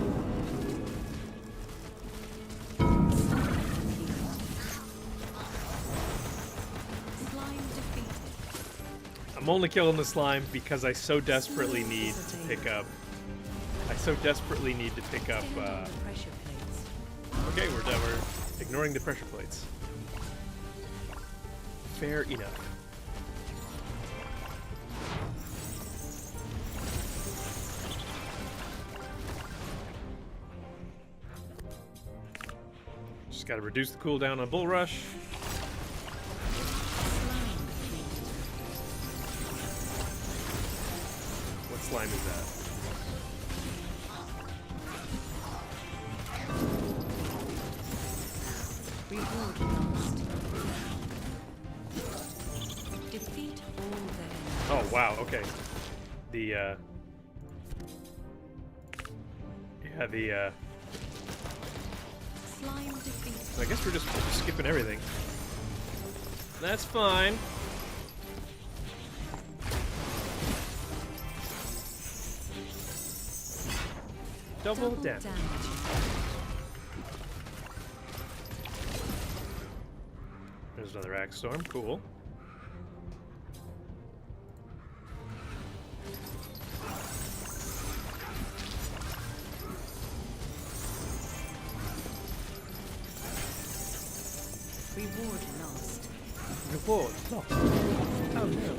Slime defeated. I'm only killing the slime because I so desperately need to pick up. Stand on the pressure plates. Okay, we're done. We're ignoring the pressure plates. Fair enough. Just gotta reduce the cooldown on Bull Rush. What slime is that? Reward lost. Defeat all the enemies. Oh wow, okay. The Slime defeated. I guess we're just skipping everything. That's fine. Double damage. There's another axe storm. Cool. Reward lost. Reward lost. Oh no.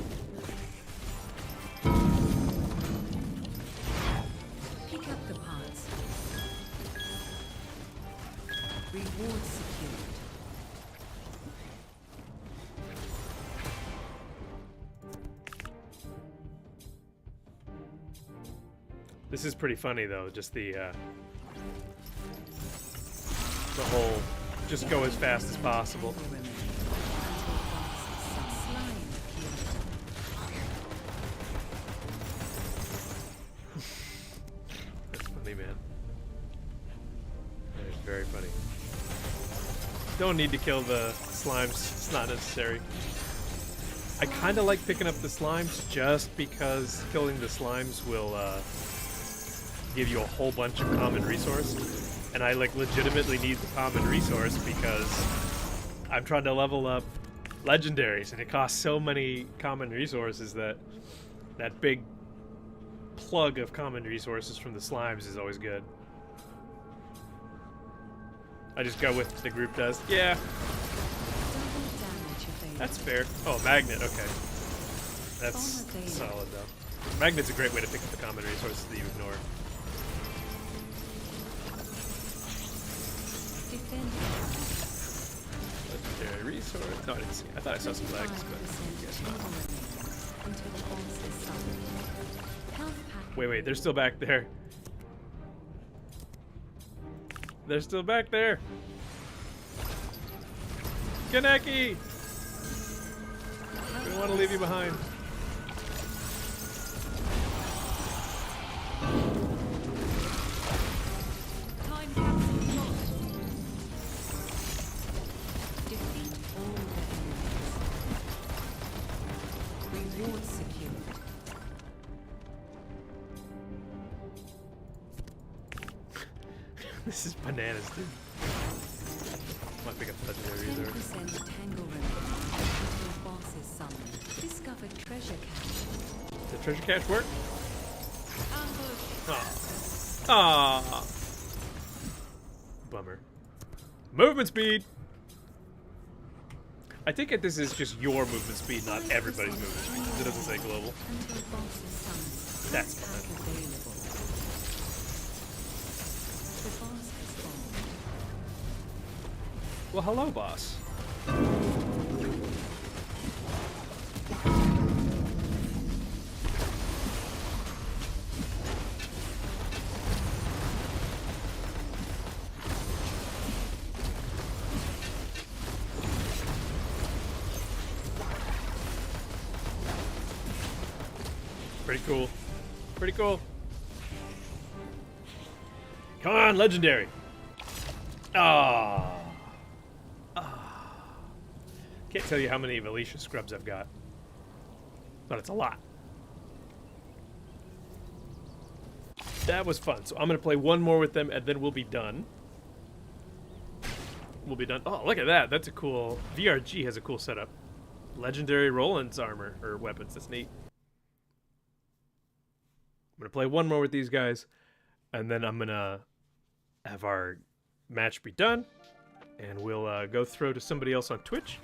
Pick up the parts. Reward secured. This is pretty funny though, just the whole just go as fast as possible. That's funny, man. That is very funny. Don't need to kill the slimes, it's not necessary. I kind of like picking up the slimes just because killing the slimes will give you a whole bunch of common resource. And I like legitimately need the common resource because I'm trying to level up legendaries and it costs so many common resources that that big plug of common resources from the slimes is always good. I just go with what the group does. Yeah. That's fair. Oh, magnet, okay. That's solid though. Magnet's a great way to pick up the common resources that you ignore. Legendary resource. No, I didn't see. I thought I saw some legs, but I guess not. Wait, they're still back there. They're still back there. Kaneki! We don't want to leave you behind. Time capsule lost. Defeat all the enemies. Reward secured. This is bananas, dude. Might pick up legendary 10% reserve. tangle remedy until boss is summoned. Discover treasure cache. Does the treasure cache work? Ambush. Ah. Bummer. Movement speed! I think this is just your movement speed, not everybody's movement speed, because it doesn't say global. Until boss is summoned. That's Pack fine. available. The boss has fallen. Well, hello, boss. Pretty cool. Pretty cool. Come on, legendary. Ah. Can't tell you how many of Alicia scrubs I've got, but it's a lot. That was fun. So I'm going to play one more with them, and then we'll be done. We'll be done. Oh, look at that. That's a cool... VRG has a cool setup. Legendary Roland's armor, or weapons. That's neat. I'm going to play one more with these guys, and then I'm going to have our match be done, and we'll go throw to somebody else on Twitch.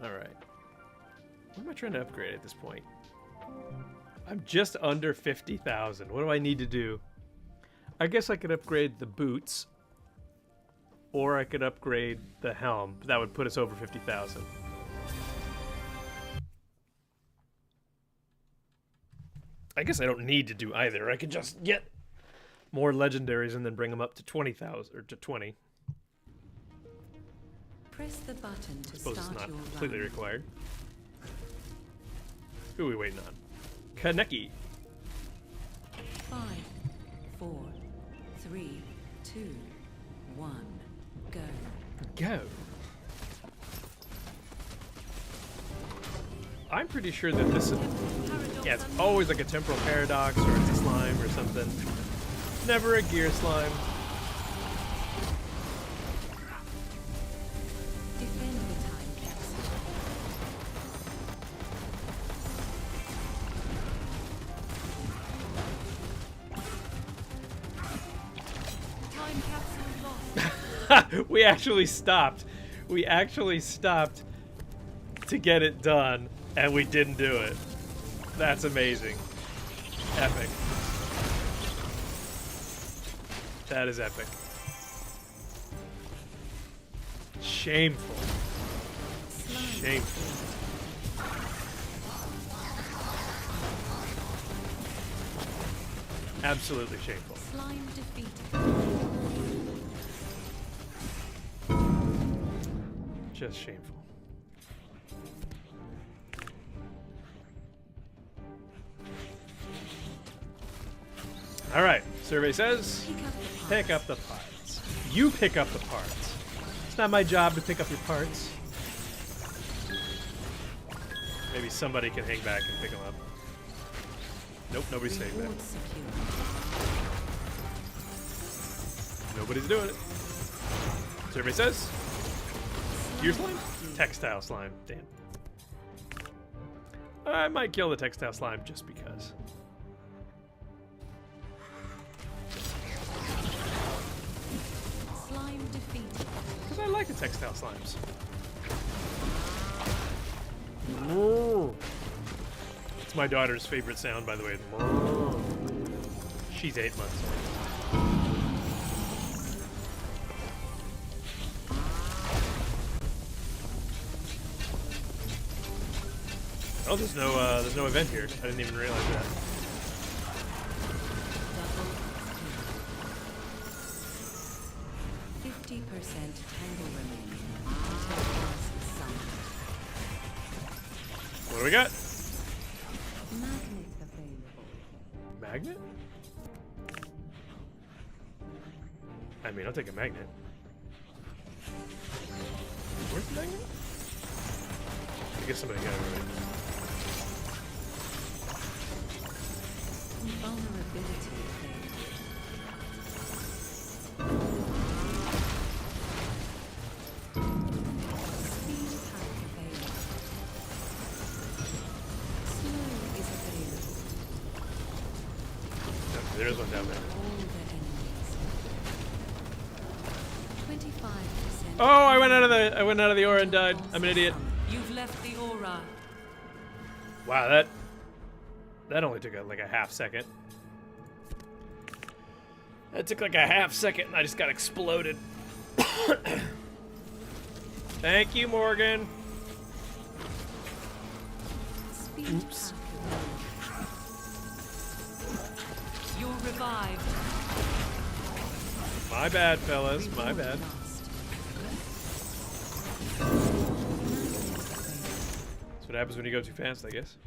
Alright. What am I trying to upgrade at this point? I'm just under 50,000. What do I need to do? I guess I could upgrade the boots. Or I could upgrade the helm. That would put us over 50,000. I guess I don't need to do either. I could just get more legendaries and then bring them up to 20,000 or to 20. Press the button to I suppose it's start not your completely run. required. Who are we waiting on? Kaneki. 5, 4, 3, 2, 1, go. Go. I'm pretty sure that this is... Yeah, it's always like a temporal paradox or it's a slime or something. Never a gear slime. Defend the time capsule. Time capsule lost. We actually stopped. We actually stopped to get it done, and we didn't do it. That's amazing. Epic. That is epic. Shameful. Shameful. Absolutely shameful. Slime defeated. Just shameful. All right. Survey says, pick up the parts. You pick up the parts. It's not my job to pick up your parts. Maybe somebody can hang back and pick them up. Nope, nobody's staying back. Reward secure. Nobody's doing it. Survey says, gear slime? Textile slime. Damn. I might kill the textile slime just because. Slime defeated. Because I like the textile slimes. It's my daughter's favorite sound, by the way. She's 8 months old. Oh, there's no event here. I didn't even realize that. Double 50% tangle remaining until boss is summoned. What do we got? Magnet available. Magnet? I mean, I'll take a magnet. Where's the magnet? I guess somebody got it already. Vulnerability available. Speed pack available. Slow is available. No, there is one down there. All the enemies. 25%. Oh, I went out of the aura and died. I'm an idiot. You've left the aura. Wow, that only took like a half second. That took like a half second and I just got exploded. Thank you, Morgan. Speed Oops. pack available. You're revived. My bad, fellas. My Reward bad. lost. what happens when you go too fast, I guess.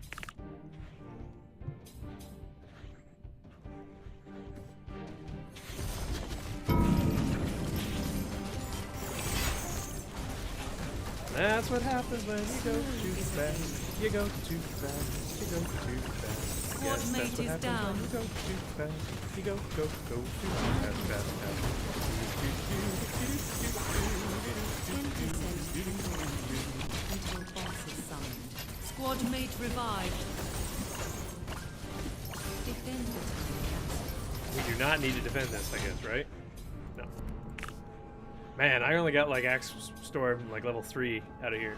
That's what happens when you go too fast. You go too fast. You go too fast. Squad Yes, mate that's what is happens down. when you go too fast. You go too fast, fast, fast. 10% until boss is summoned. Squad mate revived. Defend the town castle. We do not need to defend this, I guess, right? No. Man, I only got like Axe Storm like level 3 out of here.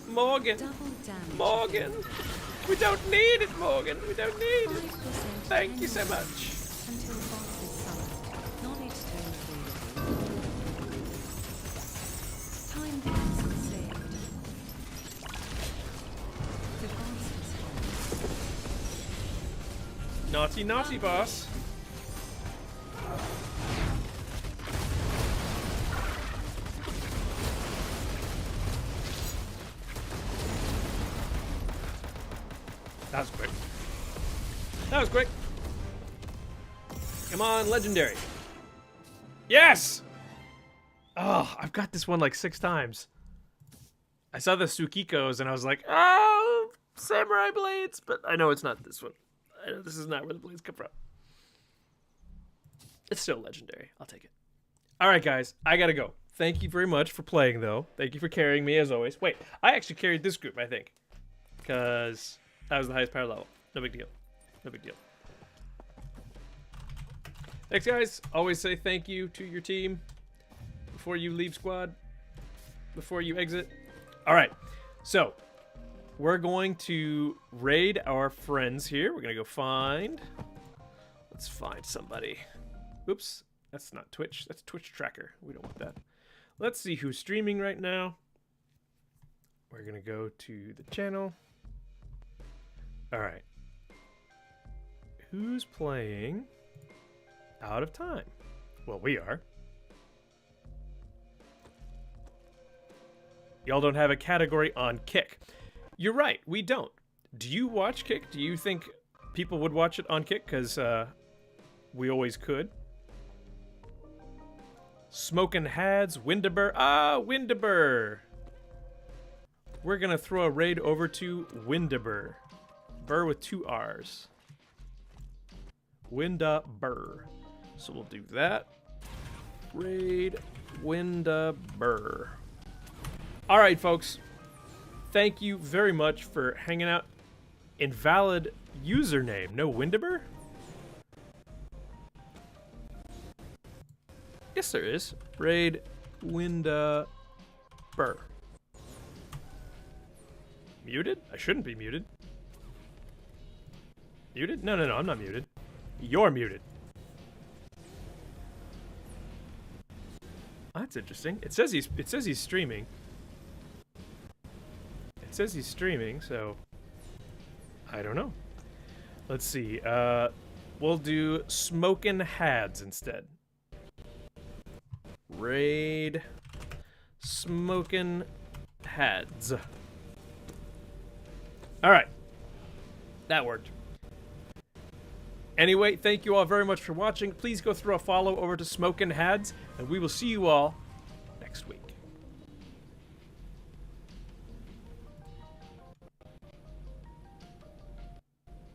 Morgan! Double damage. Morgan! We don't need it, Morgan! We don't need it! 5% Thank you so energy much! until boss is summoned. Not each turn available. Time capsule saved. The boss is home. Naughty, naughty, boss! That was quick. That was quick. Come on, legendary. Yes! Oh, I've got this one like 6 times. I saw the Tsukikos and I was like, oh, samurai blades, but I know it's not this one. I know this is not where the blades come from. It's still legendary. I'll take it. All right, guys, I gotta go. Thank you very much for playing, though. Thank you for carrying me, as always. Wait, I actually carried this group, I think, because that was the highest power level. No big deal. No big deal. Thanks, guys. Always say thank you to your team before you leave squad, before you exit. All right, so we're going to raid our friends here. We're going to go find... Let's find somebody. Oops, that's not Twitch. That's Twitch Tracker. We don't want that. Let's see who's streaming right now. We're going to go to the channel. All right. Who's playing Out of Time? Well, we are. Y'all don't have a category on Kick. You're right, we don't. Do you watch Kick? Do you think people would watch it on Kick? Because we always could. Smokin' Hads, Windaber. Ah, Windaber. We're going to throw a raid over to Windaber. Burr with 2 R's. Windaber. So we'll do that. Raid Windaber. All right, folks. Thank you very much for hanging out. Invalid username. No Windaber? Yes, there is. Raid Windaber. Muted? I shouldn't be muted. Muted? No, I'm not muted. You're muted. That's interesting. It says he's streaming. It says he's streaming, so I don't know. Let's see. We'll do Smokin' Hads instead. Raid Smokin' Hads. All right. That worked. Anyway, thank you all very much for watching. Please go throw a follow over to Smokin' Hads, and we will see you all next week.